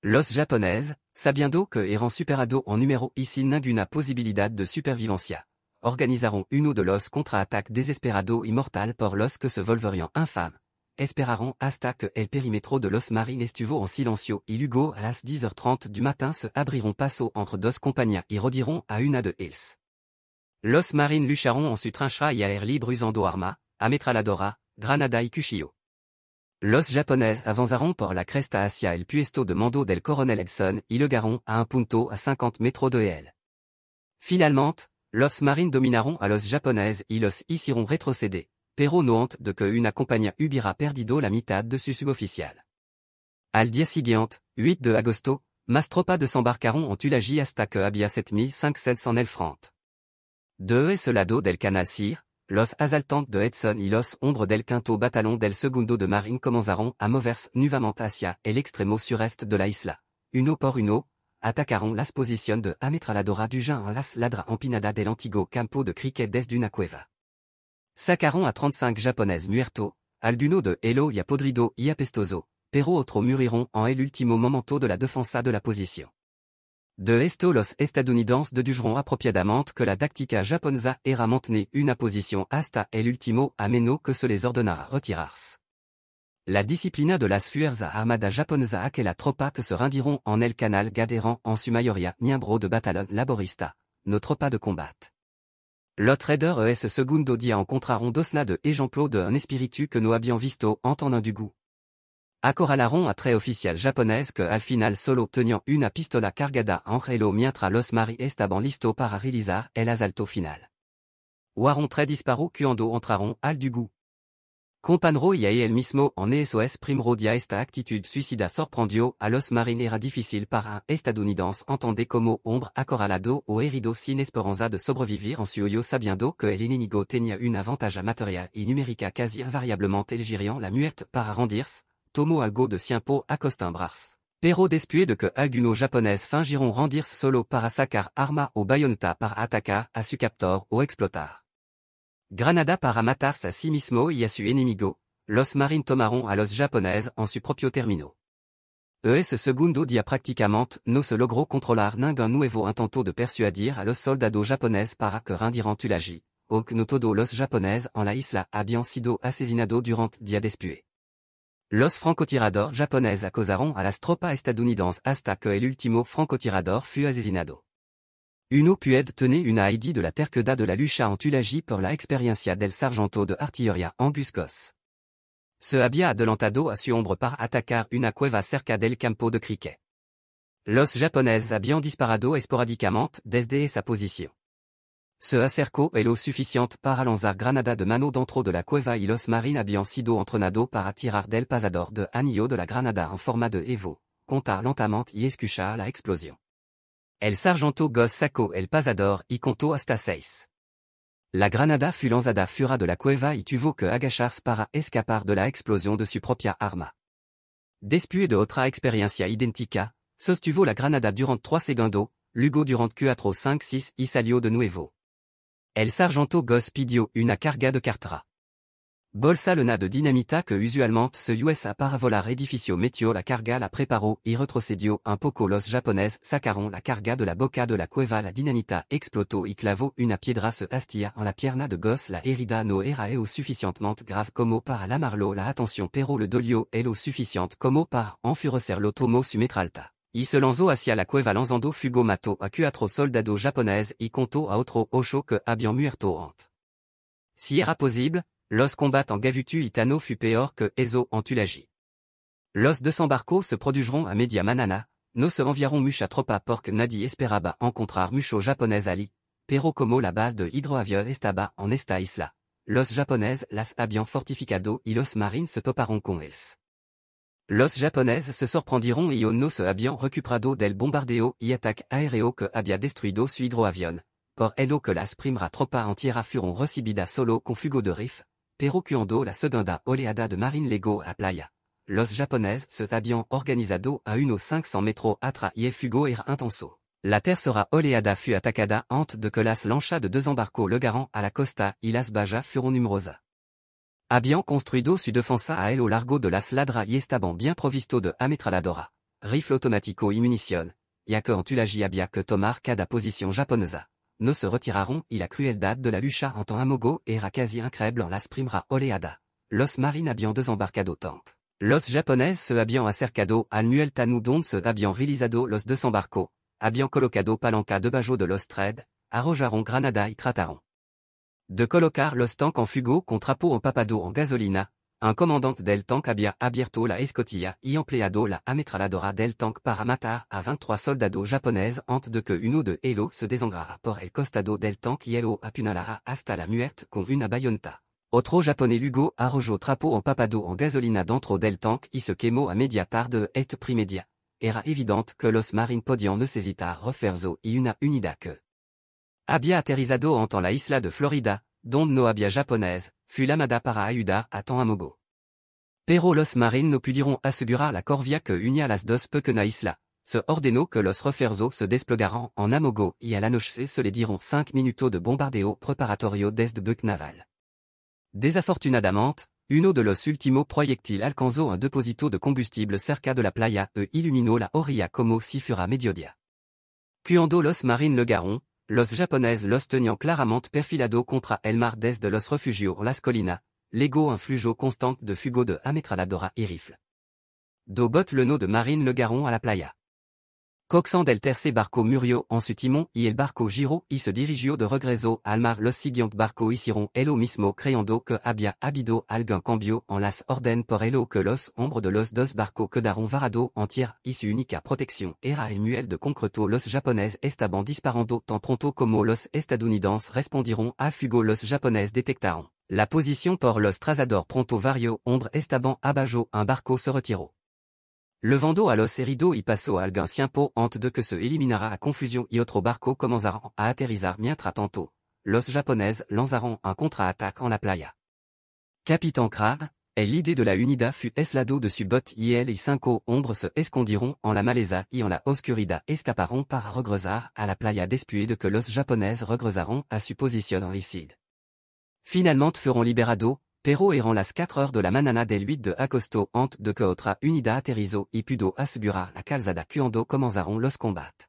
Los japoneses, sabiendo que eran superados en número y sin ninguna posibilidad de supervivencia, organizaron uno de los contraataques desesperados y mortal por los que se volverían infames. Esperaron hasta que el perímetro de los marines estuvo en silencio y luego a las 10h30 du matin se abriron paso entre 2 compañías y rodieron a una de ellas. Los marines lucharon en su trinchera y al aire libre usando armas, ametralladora, granada y cuchillo. Los japoneses avanzaron por la cresta hacia el puesto de mando del coronel Edson y llegaron a un punto a 50 metros de él. Finalmente, los marines dominaron a los japoneses y los hicieron retroceder. Pero no antes de que una compañía hubiera perdido la mitad de su suboficial. Al día siguiente, 8 de agosto, más tropas desembarcaron en Tulagi hasta que había 7500 en el front. De ese lado del canal Sir, los asaltantes de Edson y los hombres del quinto batallón del segundo de marine comenzaron a moverse nuevamente hacia el extremo sureste de la isla. Uno por uno, atacaron las posiciones de ametralladora du Jean en las ladras empinadas del antiguo campo de cricket desde una cueva. Sacaron a 35 japoneses muertos, alguno de ellos ya podrido y apestoso, pero otros murieron en el último momento de la defensa de la posición. De esto los estadounidenses dedujeron apropiadamente que la táctica japonesa era mantener una posición hasta el último a menos que se les ordenara retirarse. La disciplina de las fuerzas armadas japonesas aquella tropa que se rendieron en el canal eran en su mayoría miembros de batallón laborista, no tropas de combat. Los traders ese segundo día encontraron dosna de ejemplos de un espíritu que no habían visto en du goût. Acorralaron a 3 oficiales japoneses que al final solo tenían una pistola cargada en reloj mientras los marines estaban listos para realizar el asalto final. Huaron 3 disparos cuando entraron al du goût. Companro y el mismo en esos primero dia esta actitud suicida sorprendió a los marines era difícil para un estadounidense entender como hombre acorralado o herido sin esperanza de sobrevivir en suyo sabiendo que el enemigo tenía un avantage material y numérica casi invariablement algérien la muerte para rendirse, tomó algo de tiempo acostumbrarse. Pero después de que algunos japoneses fingiront rendirse solo para sacar arma o bayoneta para atacar a su captor o explotar. Granada para matarse a sí mismo y a su enemigo, los marines tomaron a los japoneses en su propio término. Ese segundo día prácticamente no se logró controlar ningún nuevo intento de persuadir a los soldados japoneses para que rindieran Tulagi, o que no todos los japoneses en la isla habían sido asesinados durante día después. Los francotiradores japoneses acusaron a las tropas estadounidenses hasta que el último francotirador fut asesinado. Uno puede tener una idea de la terquedad de la lucha en Tulagi por la experiencia del sargento de artillería Angus Goss. Se había adelantado a su hombre para atacar una cueva cerca del campo de cricket. Los japoneses habían disparado esporádicamente desde esa posición. Se acercó lo suficiente para lanzar granada de mano dentro de la cueva y los marines habían sido entrenados para tirar del pasador de anillo de la granada en forma de Evo, contar lentamente y escuchar la explosión. El sargento Goss sacó el pasador y contó hasta 6. La granada fut lanzada fuera de la cueva y tuvo que agacharse para escapar de la explosión de su propia arma. Después de otra experiencia idéntica, sostuvo la granada durante 3 segundos, luego durante 4, 5, 6 y salió de nuevo. El sargento Goss pidió una carga de cartera. Bolsa lena de dinamita que usualmente se usa para volar edificio metió la carga la preparó y retrocedió un poco los japoneses sacaron la carga de la boca de la cueva la dinamita explotó y clavó una piedra se hastía en la pierna de Goss la herida no era lo suficientemente grave como para llamarlo la atención pero le dolió lo suficiente como para enfurecerlo tomó su metralta. Y se lanzó hacia la cueva lanzando fuego mató a 4 soldados japoneses y contó a otro 8 que habían muerto antes. Si era posible, los combats en Gavutu Itano fut peor que eso en Tulagi. Los desembarcos se produiront a media manana, no se enviaron mucha tropa porque nadie esperaba encontrar mucho japonés allí, pero como la base de hidroavión estaba en esta isla, los japoneses las habían fortificado y los marines se toparon con ellos. Los japoneses se sorprendieron y no se habían recuperado del bombardeo y ataque aéreo que había destruido su hidroavión, por ello que las primeras tropas en tierra fueron recibidas solo con fuego de rifle, pero cuando la segunda oleada de marine llegó a playa, los japoneses se habían organizado a unos 500 metros atrás y el fuego era intenso. La tercera oleada fut atacada antes de que las lanchas de desembarco llegaran a la costa y las bajas fueron numerosas. Habían construido su defensa a lo largo de las ladras y estaban bien provisto de ametralladora, rifle automático y munición, ya que en Tulagi había que tomar cada posición japonesa. No se retiraron y la crueldad de la lucha en Amogo era casi increíble en las primeras oleadas. Los marines habían desembarcado tanque. Los japoneses se habían acercado al Mueltanu donde se habían realizado los desembarcos, habían colocado palanca debajo de los trades, arrojaron granada y trataron de colocar los tanques en fuego con trapo en papado en gasolina. Un comandante del tanque había abierto la escotilla y empleado la ametralladora del tanque para matar a 23 soldados japoneses antes de que uno de ellos se desangrara por el costado del tanque y lo apuñalara hasta la muerte con una bayoneta. Otro japonés luego arrojó trapo en papado en gasolina dentro del tanque y se quemó a media tarde este primedia. Era evidente que los marines podían necesitar refuerzo y una unidad que había aterrizado en la isla de Florida, donde no había japonés, fut llamada para ayudar a Amogo. Pero los marines no pudieron asegurar la corvia que unía las dos pequeñas islas. Se ordenó que los refuerzos se desplegaran en Amogo y a la noche se le dieron 5 minutos de bombardeo preparatorio desde buque naval. Desafortunadamente, uno de los últimos proyectiles alcanzó un depósito de combustible cerca de la playa e iluminó la orilla como si fuera mediodía. Cuando los marines llegaron, los japoneses los tenían claramente perfilados contra el mar desde los refugios en las colinas, llegó un flujo constante de fuego de ametralladora y rifle. Dos bottes llenos de marines llegaron a la playa. Coxan del tercer barco murió en su timón y el barco giró y se dirigió de regreso al mar. Los siguientes barcos hicieron lo mismo creyendo que había habido algún cambio en las órdenes por ello que los hombres de los dos barcos quedaron varados en tierra y su única protección era el muelle de concreto. Los japoneses estaban disparando tan pronto como los estadounidenses respondieron al fuego. Los japoneses detectaron La position por los trazador pronto vario ombre estaban abajo un barco se retiró. Le vendo a los heridos y pasó algún tiempo antes de que se eliminara a confusion y otro barco comenzaron a aterrizar mientras tanto. Los japonais lanzaron un contre-attaque en la playa. Capitán Krab, l'idée de la unidad fut eslado de su bot y él y cinco hombres se escondiront en la maleza y en la oscuridad escaparon para regresar a la playa después de que los japonais regresaron a su position ici. Finalement fueron liberados, pero eran las 4 heures de la mañana del 8 de agosto antes de que otra unidad aterrizó y pudo asegurar la calzada cuando comenzaron los combates.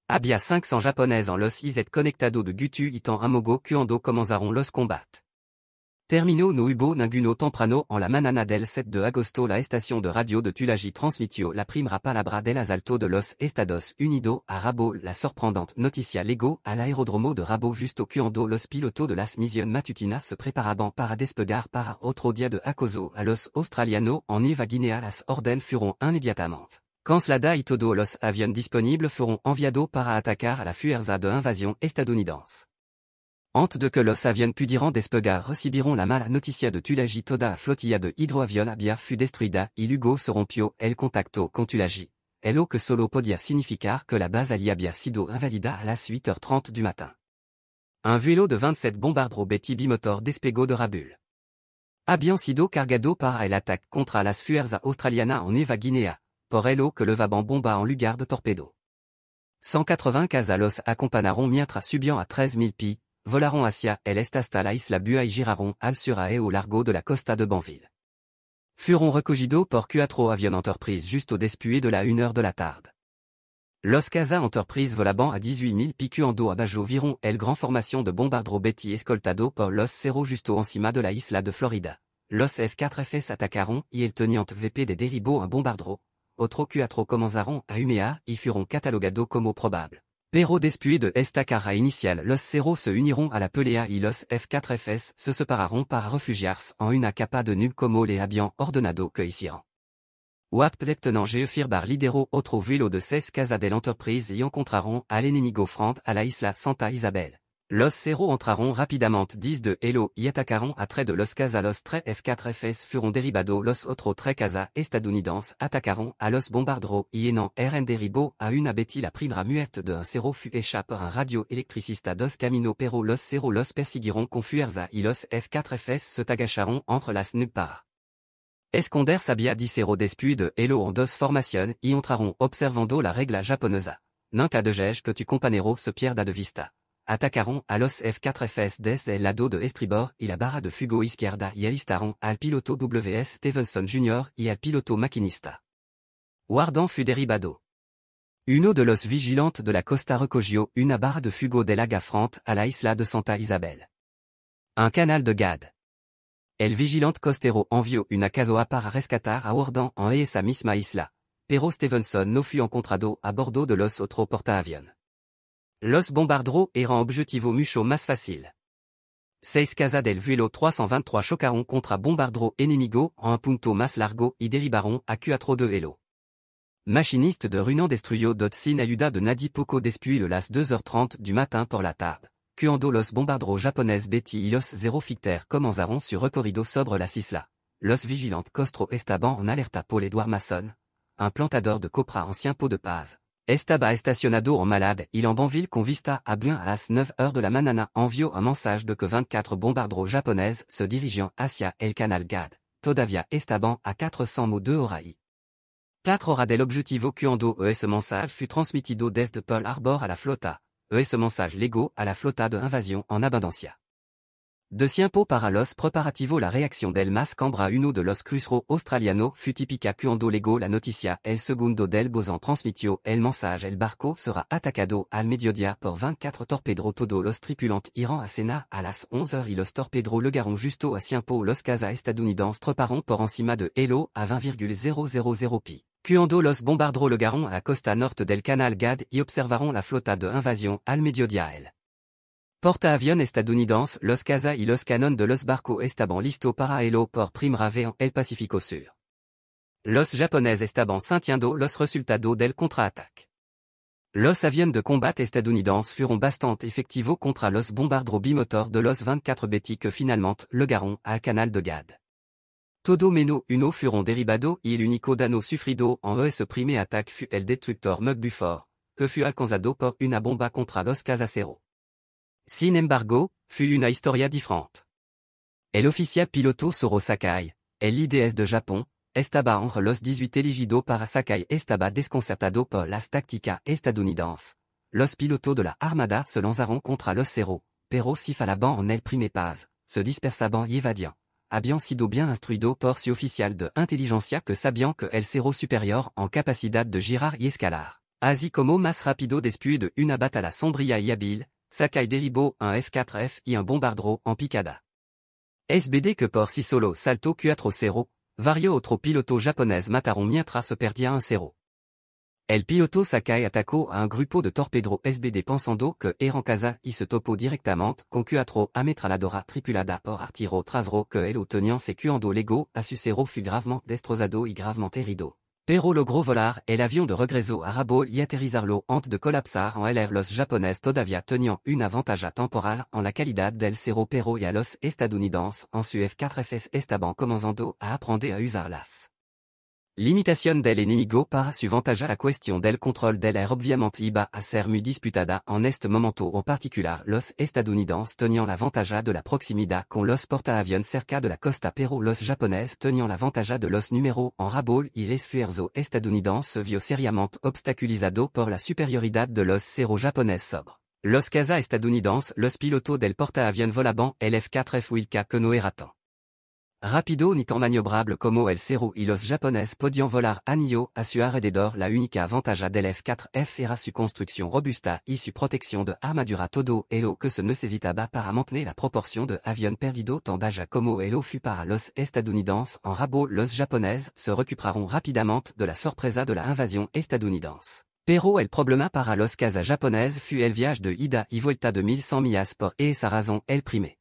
Había 500 japonais en los IZ conectados de Gutu y tan amogo cuando comenzaron los combates. Terminó no hubo ninguno temprano en la mañana del 7 de agosto la estación de radio de Tulagi transmitió la primera palabra del asalto de los Estados Unidos a Rabo la sorprendente noticia llegó al aeródromo de Rabo justo cuando los pilotos de las misión matutina se preparaban para despegar para otro día de acoso a los australianos en Nueva Guinea las órdenes fueron inmediatamente cancelada y todos los aviones disponibles fueron enviados para atacar a la fuerza de invasión estadounidense. Antes de que los aviones pudieran despegar recibieron la mala noticia de Tulagi toda la flotilla de hidroavión había fut destruida y luego se rompió el contacto con Tulagi. Lo que solo podía significar que la base allí había sido invalida a las 8h30 du matin. Un vuelo de 27 bombardros Betty bimotor despegó de Rabaul. Habían sido cargado para el ataque contra las fuerzas australianas en Nueva Guinea, por lo que levaban bomba en lugar de torpedo. 180 casas los acompañaron mientras subían a 13,000 pieds, volaron hacia el est hasta la isla Bua y giraron al sur a au largo de la costa de Banville. Fueron recogidos por 4 avions Enterprise juste au después de la 1 heure de la tarde. Los casas Enterprise volaban a 18,000 pieds cuando abajo vieron el gran formación de bombardero Betty escoltado por los Cerro justo encima de la isla de Florida. Los F-4Fs atacaron y el teniente VP de derribó un bombardero. Otro 4 comenzaron a humear y fueron catalogados como probable. Pero después de esta carga inicial los Cerro se uniront a la pelea y los F-4Fs se separaron para refugiarse en una capa de nube como le habían ordenado que hicieran. Watt lieutenant Geofirbar lideró otro vuelo de 6 casas del Enterprise y encontraron al enemigo frente a la isla Santa Isabel. Los Cerro entraron rapidamente 10 de Elo y atacaron a tres de los casas los 3 F-4Fs fueron derribados los otros 3 casas estadounidenses atacaron a los bombarderos y en RN derribó a una Betty la primera muerte de un Cerro fut échappé un radio electricista dos caminos pero los Cerro los persiguieron con fuerza y los F-4Fs se agacharon entre las nubes para esconder sabía di Cerro después de Elo en dos formaciones y entraron observando la regla japonesa. Nunca dejes que tu compañero se pierda de vista. Atacaron a los F-4Fs desde el lado de estribor y la barra de fuego izquierda y alistaron al piloto W.S. Stevenson Jr. y al piloto maquinista. Warden fut derribado. Uno de los vigilantes de la costa recogió una barra de fuego del agua frente a la isla de Santa Isabel. Un canal de Gad. El vigilante costero envió una canoa para rescatar a Warden en esa misma isla, pero Stevenson no fut encontrado a bordo de los otro portaaviones. Los bombarderos eran objetivo mucho más fácil. 6 casas del vuelo 323 chocaron contra bombardero enemigo en un punto más largo y derribaron a 4 de Elo. Machiniste de Runan destruyó sin ayuda de nadie poco después de las 2h30 du matin por la tarde, cuando los bombarderos japonés Betty y los Zero Ficter comenzaron su recorrido sobre las islas. Los vigilantes costro estaban en alerta por Edward Mason, un plantador de copra ancien pot de paz. Estaba estacionado en malade y en Banville con vista a bien a las 9 heures de la mañana envió un mensage de que 24 bombarderos japonais se dirigeant hacia el canal Gad, todavía estaban a 400 mots de Horaí. 4 horas del objetivo cuando ese mensage fut transmitido desde Pearl Harbor a la flota, ese mensage llegó a la flota de invasión en abundancia. De tiempo para los preparativos la reacción del más cambra uno de los cruceros australianos fut típica cuando llegó la noticia el segundo del boson transmitió el mensaje el barco sera atacado al mediodía por 24 torpedos todos los tripulantes irán a cena a las 11 heures y los torpedos llegaron justo a tiempo los casas estadounidenses treparon por encima de Elo a 20,000 pi. Cuando los bombarderos llegaron a la costa norte del canal Gad y observaron la flota de invasión al mediodía el portaaviones estadounidenses los casas y los canon de los barcos estaban listos para Elo por primera vez en el Pacífico Sur. Los japoneses estaban sintiendo los resultados del contraataque. Los avions de combat estadounidenses furon bastante effectivo contra los bombardros bimotor de los 24 Betty que finalement le garon a canal de Gad. Todo menos uno furon derribado y el único dano sufrido en ese primer attaque fut el destructor Mug Buford, que fut alcanzado por una bomba contra los cazaceros. Sin embargo, fut una historia diferente. El oficial piloto Soro Sakai, el IDS de Japón, estaba entre los 18 elegidos para Sakai estaba desconcertado por las tácticas estadounidenses. Los pilotos de la Armada se lanzaron contra los Zero, pero si falaban en el primer pas, se dispersaban y evadian. Habían sido bien instruidos por su oficial de inteligencia que sabían que el Zero superior en capacidad de girar y escalar. Así como más rápido después de una batalla sombría y hábil, Sakai derribó un F-4F y un bombardero en picada. SBD que por si solo saltó 4-0, varios otros pilotos japonais mataron mientras se perdía un 0. El piloto Sakai atacó a un grupo de torpedros SBD pensando que eran casa y se topó directamente con 4 ametralladora tripulada por artillero trasero que el tenían secuando lego a su 0 fut gravement destrozado y gravement herido. Pero logró volar el avión de regreso a Rabaul y aterrizarlo antes de colapsar en el air. Los japonés todavía tenían una ventaja temporal en la calidad del cero pero y a los estadounidenses en su F-4F estaban comenzando a aprender a usarlas. Limitación del enemigo para su ventaja. La cuestión del control del air obviamente iba a ser muy disputada en este momento. En particular los estadounidenses tenían la ventaja de la proximidad con los portaaviones cerca de la costa pero los japoneses tenían la ventaja de los números en Rabaul y el esfuerzo estadounidense se vio seriamente obstaculizado por la superioridad de los cero japoneses sobre los caza estadounidenses. Los pilotos del portaaviones volaban el F-4F Wilka que no era tan rápido ni tan maniobrable como el Zero y los japoneses podían volar anillo a su alrededor. La única ventaja del F-4F era su construcción robusta y su protección de armadura. Todo el que se necesitaba para mantener la proporción de avión perdido tan baja como el fut para los estadounidenses en Rabaul. Los japoneses se recuperaron rápidamente de la sorpresa de la invasión estadounidense. Pero el problema para los caza japoneses fut el viaje de ida y vuelta de 1100 millas por esa razón el primer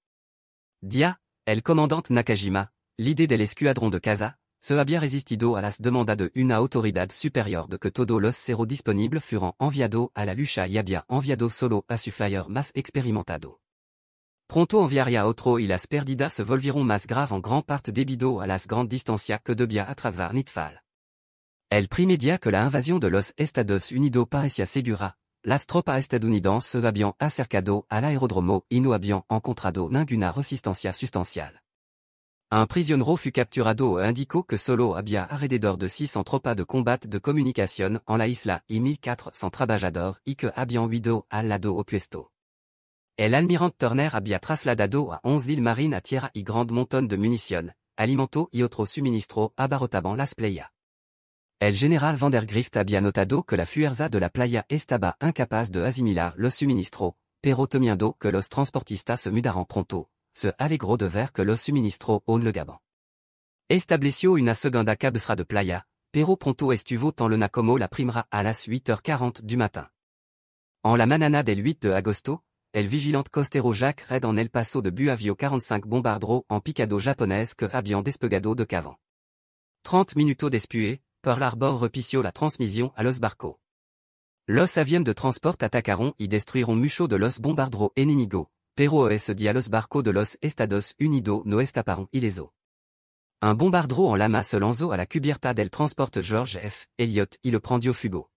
día. El comandante Nakajima, líder del escuadrón de caza, se había resistido a las demandas de una autoridad superior de que todos los Zero disponibles fueran enviados a la lucha y había enviado solo a su flyer más experimentado. Pronto enviaría otro y las pérdidas se volvieron más graves en gran parte debido a las grandes distancias que debía atravesar Nitfall. El primer día que la invasión de los Estados Unidos parecía segura, las tropas estadounidenses se habían acercado al aeródromo y no habían encontrado ninguna resistencia sustancial. Un prisionero fut capturado e indicó que solo había alrededor de 600 tropas de combat de comunicación en la isla y 1400 trabajadores y que habían huido al lado opuesto. El almirante Turner había trasladado a 11 marines a tierra y grand montón de munición, alimento y otros suministros abarrotaban las playas. El general Vandergrift había notado que la fuerza de la playa estaba incapaz de asimilar los suministros, pero temiendo que los transportistas se mudaran pronto, se alegró de ver que los suministros on le gaban. Estableció una segunda cabecera de playa, pero pronto estuvo tan luna como la primera a las 8h40 du matin. En la manana del 8 de agosto, el vigilante costero Jacques Red en el paso de Buavio 45 bombarderos en picado japonés que habían despegado de Cavan. 30 minutos después, Pearl Harbor repició la transmisión a los barcos. Los aviones de transport atacaron y destruyeron muchos de los bombarderos enemigos, pero ese día los barcos de los Estados Unidos no escaparon ilesos. Un bombardero en lama se lanzó a la cubierta del transporte George F. Elliott y le prendió fugo.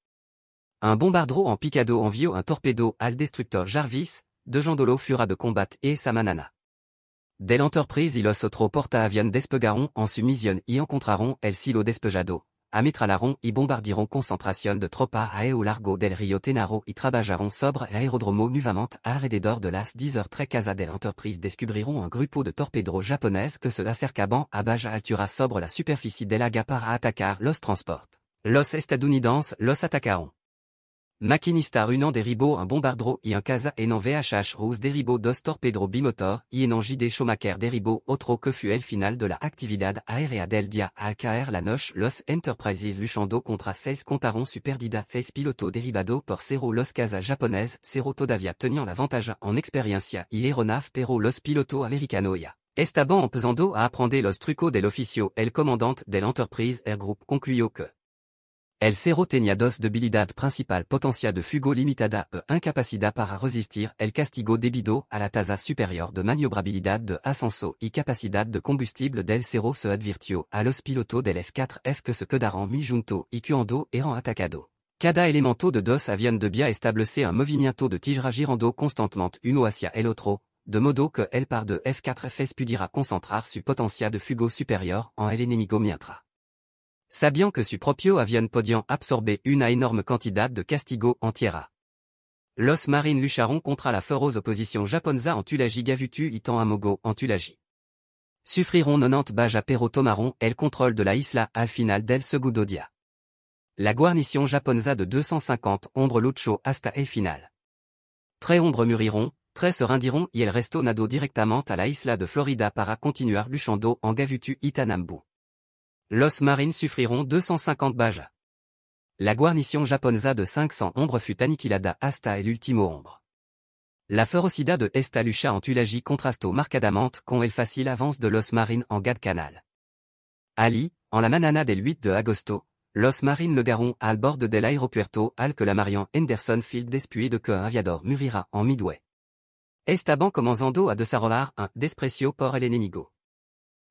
Un bombardero en picado envió un torpedo al destructor Jarvis, de Jandolo fura de combat et sa manana. Del Enterprise y los otros portaaviones despegaron en su misión y encontraron el silo despejado, ametrallaron y bombardearon concentración de tropas a lo largo del río Tenaro y trabajaron sobre el aeródromo nuevamente alrededor de las 10h. Casa del Enterprise descubrieron un grupo de torpedos japonés que se acercaban a baja altura sobre la superficie del lago para atacar los transportes. Los estadounidenses los atacaron. Maquinista uno derribó un bombardero y un caza en VHH Rose derribó dos torpedos bimotor y en JD Schumacher derribó otro que fut el final de la actividad aérea del día al caer la noche. Los Enterprises luchando contra 6 contaron su pérdida 6 pilotos derribado por 0. Los caza japonés 0 todavía tenían la ventaja en experiencia y aeronave pero los pilotos americanos ya estaban empezando a aprender los trucos del oficio. El comandante del Enterprise Air Group concluyó que El Cerro tenía dos debilidad principal potencia de fugo limitada e incapacidad para resistir el castigo debido a la tasa superior de maniobrabilidad de ascenso y capacidad de combustible del Cerro se advirtió a los pilotos del F4F que se quedaran muy junto y cuando eran atacado. Cada elemento de dos aviones debía establecer un movimiento de tigre girando constantemente uno hacia el otro, de modo que el par de F4Fs pudiera concentrar su potencia de fugo superior en el enemigo mientras. Sabiendo que su propio avión podían absorber una enorme cantidad de castigo en tierra. Los marines lucharon contra la feroz opposition japonesa en Tulagi Gavutu y Tamamogo en Tulagi. Sufriront 90 bajas pero tomaron el control de la isla al final del segundo día. La guarnition japonesa de 250 hombres luchó hasta el final. 3 hombres muriron, 3 se rendiront y el resto nadó directamente a la isla de Florida para continuar luchando en Gavutu y Tanambu. Los marines sufriront 250 bajas. La guarnition japonesa de 500 hombres fut aniquilada hasta el último hombre. La ferocidad de esta lucha en Tulagi contrastó marcadamente con el fácil avance de los marines en Guadalcanal. Ali, en la manana del 8 de agosto, los marines llegaron al borde del aeropuerto al que la Marion Henderson Field después de que un aviador murira en Midway. Estaban comenzando a desarrollar un desprecio por el enemigo.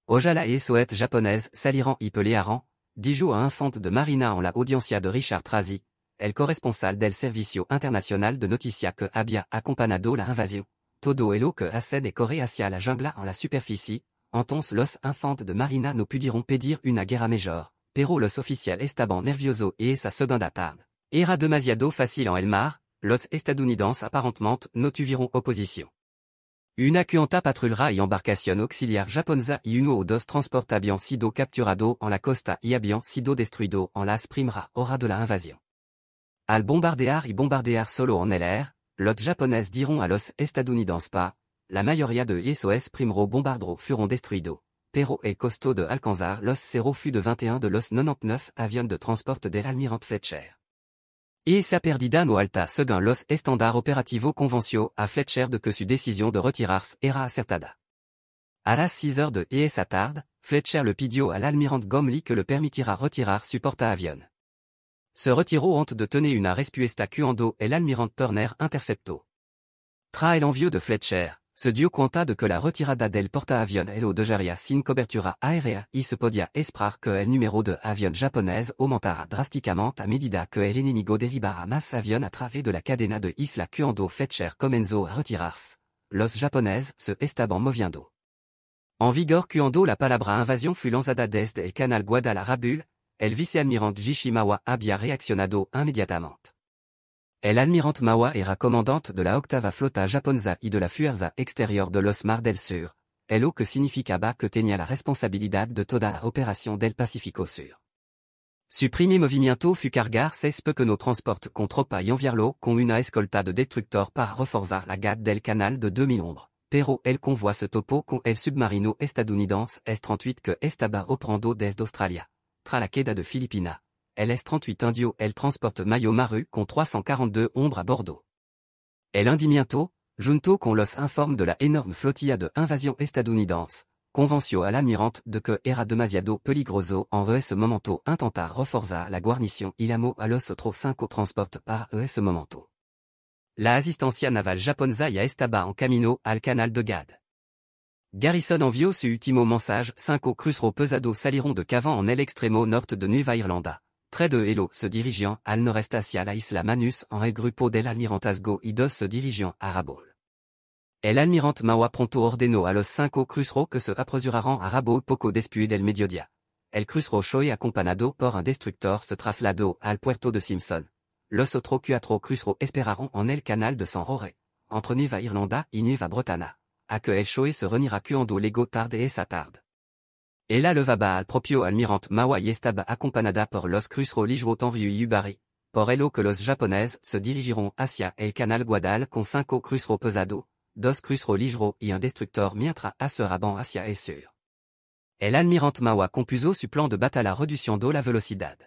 Ojala et Soet japonaise saliran y pelearan, dijo a un fond de marina en la audiencia de Richard Tracy, el corresponsal del Servicio Internacional de Noticias que había acompañado la invasión. Todo el que hace de correr hacia la jungla en la superficie, entonces los infantes de marina no pudieron pedir una guerra mayor, pero los oficiales estaban nerviosos y esa segunda tarde. Era demasiado fácil en el mar, los estadounidenses apparemment no tuvieron oposición. Una cuanta patrullera y embarcación auxiliar japonesa y uno o dos transportes habían sido capturados en la costa y habían sido destruidos en las primeras horas de la invasión. Al bombardear y bombardear solo en el air, los japoneses dieron a los estadounidenses pas, la mayoría de esos primeros bombarderos fueron destruidos, pero el costo de alcanzar los cerros fut de 21 de los 99 aviones de transporte del almirante Fletcher. Esa pérdida no alta según los estándares operativos convenció a Fletcher de que su décision de retirarse era acertada. A las 6 heures de esa tarde, Fletcher le pidió al almirante Gomley que le permitira retirar su porta-avión. Se retiró antes de tener una respuesta cuando el almirante Turner interceptó. Tras el envío de Fletcher, se dio cuenta de que la retirada del porta-avión lo dejaría sin cobertura aérea y se podía esperar que el número de aviones japonés aumentara drásticamente a medida que el enemigo derribara más aviones a través de la cadena de isla cuando Fletcher comenzó a retirarse. Los japoneses se estaban moviendo. En vigor cuando la palabra invasión fut lanzada desde el canal Guadalajara, el vicealmirante Jishimawa había reaccionado inmediatamente. El almirante Mawa era comandante de la octava flota japonesa y de la fuerza exterior de los Mar del Sur, lo que significaba que tenía la responsabilidad de toda la operación del Pacífico Sur. Su primer movimiento fut cargar 6 pequeños transportes con tropa y enviarlo con una escolta de destructores para reforzar la gare del canal de 2000 hombres, pero el convoi se topó con el submarino estadounidense S-38 que estaba operando desde Australia, tras la queda de Filipinas. El S-38 indio el transporte Mayo Maru con 342 hombres a bordo. El hundimiento, junto con los informes de la enorme flotilla de invasión estadounidense, convenció al almirante de que era demasiado peligroso en ese momento intentar reforzar la guarnición y llamó a los otros 5 transportes para ese momento. La asistencia naval japonesa ya estaba en camino al canal de Gad. Garrison envió su último mensaje. 5 cruceros pesados salieron de Cavan en el extremo norte de Nueva Irlanda. Tres de ellos se dirigían al noreste hacia la isla Manus en el grupo del almirantazgo y 2 se dirigían a Rabaul. El almirante Mawa pronto ordenó a los 5 cruceros que se apresuraran a Rabaul poco después del mediodía. El crucero Shoei acompañado por un destructor se trasladó al puerto de Simpson. Los otros 4 cruceros esperaron en el canal de San Jorge, entre Nueva Irlanda y Nueva Bretaña, a que el Shoei se reunira cuando llegó tarde esa tarde. Ella levaba al propio almirante Mawa y estaba acompañada por los cruceros Ligero Tenryu y Yubari, por ello que los japoneses se dirigieron hacia el canal Guadal con 5 cruceros pesados, 2 cruceros ligeros y un destructor mientras acercaban hacia el sur. El almirante Mawa compuso su plan de batalla reduciendo la velocidad.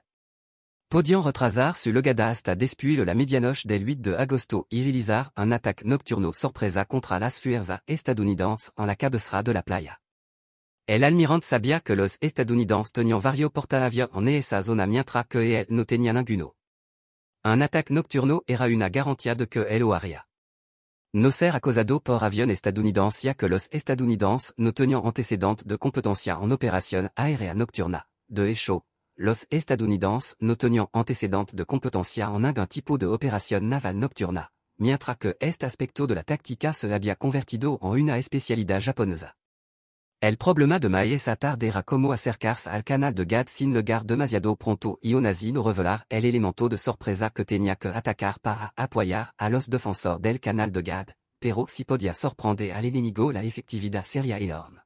Podían retrasar su llegada hasta después de la medianoche del 8 de agosto y realizar un ataque nocturno sorpresa contra las fuerzas estadounidenses en la cabecera de la playa. El almirante sabía que los estadounidenses tenían varios portaaviones en esa zona mientras que él no tenía ninguno. Un ataque nocturno era una garantía de que él lo haría. No ser acosado por avión estadounidense ya que los estadounidenses no tenían antecedentes de competencia en operación aérea nocturna. De hecho, los estadounidenses no tenían antecedentes de competencia en ningún tipo de operación naval nocturna, mientras que este aspecto de la táctica se había convertido en una especialidad japonesa. El problema de Maesa tardera como acercarse al canal de Gad sin llegar demasiado pronto y aún así no revelar el elemento de sorpresa que tenía que atacar para apoyar a los defensores del canal de Gad, pero si podía sorprender al enemigo la efectividad sería enorme.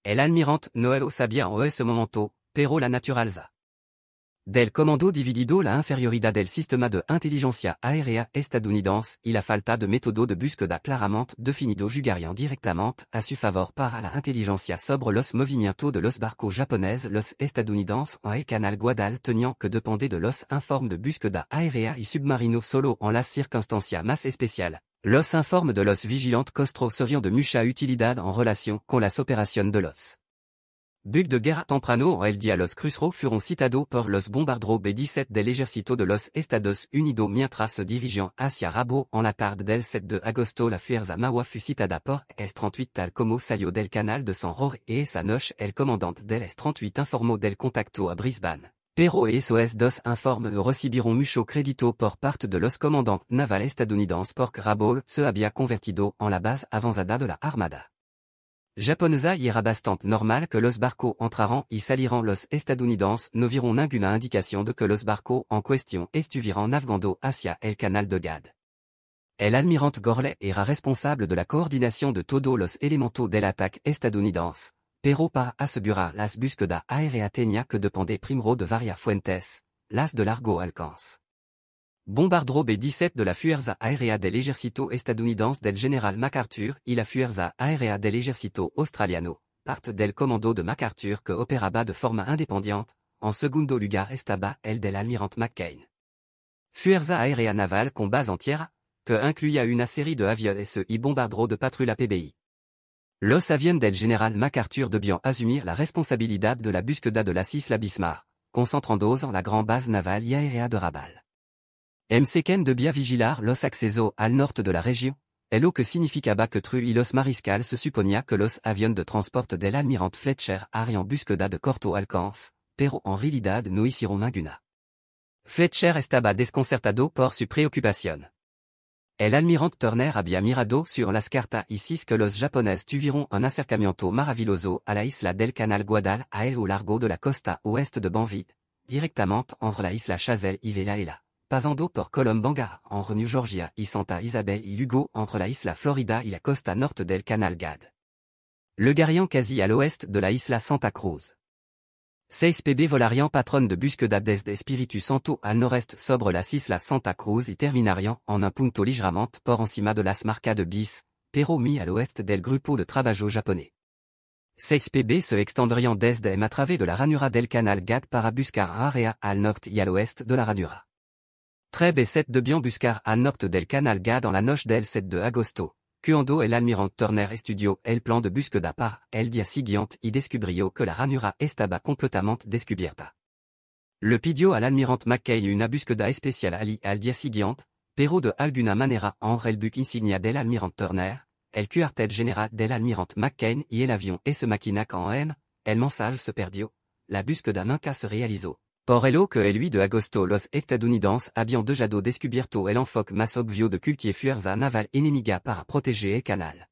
El almirante no lo sabía en ese momento, pero la naturaleza del comando dividido la inferioridad del sistema de inteligencia aérea estadounidense y la falta de método de búsqueda claramente definido jugarían directamente a su favor para la inteligencia sobre los movimientos de los barcos japoneses. Los estadounidenses en el canal Guadal tenían que depender de los informes de búsqueda aérea y submarino solo en las circunstancias más especiales. Los informes de los vigilantes costeros serían de mucha utilidad en relación con las operaciones de los buques de guerra temprano el día. Los cruceros fueron citados por los bombarderos B-17 del ejército de los Estados Unidos mientras se dirigían hacia Rabo en la tarde del 7 de agosto. La fuerza Mawa fut citada por S-38 tal como salió del canal de San Jorge y esa noche el comandante del S-38 informó del contacto a Brisbane. Pero esos dos informes no recibieron mucho crédito por parte de los comandantes navales estadounidenses porque Rabo se había convertido en la base avanzada de la armada japonesa y era bastante normal que los barcos entraran y salieran. Los estadounidenses no vieron ninguna indicación de que los barcos en cuestión estuvieran navegando hacia el canal de Gad. El almirante Gorley era responsable de la coordinación de todos los elementos del ataque estadounidense, pero para asegurar las búsquedas aéreas tenía que depender primero de varias fuentes, las de largo alcance. Bombardero B-17 de la Fuerza Aérea del Ejército Estadounidense del General MacArthur y la Fuerza Aérea del Ejército Australiano, parte del comando de MacArthur que operaba de forma independiente. En segundo lugar estaba el del almirante McCain. Fuerza Aérea Naval con base en tierra, que incluía una serie de aviones y bombarderos de patrulla PBI. Los aviones del General MacArthur debían asumir la responsabilidad de la búsqueda de las Islas Bismarck, concentrándose en la gran base naval y aérea de Rabaul. McCain debía vigilar los accesos al norte de la región, lo que significaba que True y los mariscales se suponía que los aviones de transporte del almirante Fletcher harían búsqueda de corto alcance, pero en realidad no hicieron ninguna. Fletcher estaba desconcertado por su preocupación. El almirante Turner había mirado sur las cartas y si que los japoneses tuvieron un acercamiento maravilloso a la isla del Canal Guadal a el largo de la costa oeste de Banville, directamente entre la isla Chazelle y Vela, pasando por Columbanga entre New Georgia y Santa Isabel y Hugo entre la isla Florida y la costa norte del Canal Gad. Le garian quasi à l'ouest de la isla Santa Cruz. 6 PB volarian patron de búsqueda desde Espíritu Santo al noroeste sobre las islas Santa Cruz y terminarian en un punto ligeramente por encima de las marcas de bis, pero muy al oeste del grupo de trabajo japonés. 6 PB se extendrían desde a través de la ranura del Canal Gad para buscar área al norte y al oeste de la ranura. 3 B7 debian buscar al norte del Canal Gad en la noche del 7 de agosto, cuando el almirante Turner estudió el plan de búsqueda para el día siguiente y descubrió que la ranura estaba completamente descubierta. Le pidió al almirante McCain una búsqueda especial al día siguiente, pero de alguna manera entre el buque insignia del almirante Turner, el cuartel general del almirante McCain y el avión ese máquina quand M, el mensaje se perdió, la búsqueda nunca se realizó. Por el que el 8 de agosto los estadounidenses habían déjà descubierto el enfoque más obvio de cualquier fuerza naval enemiga para proteger el canal.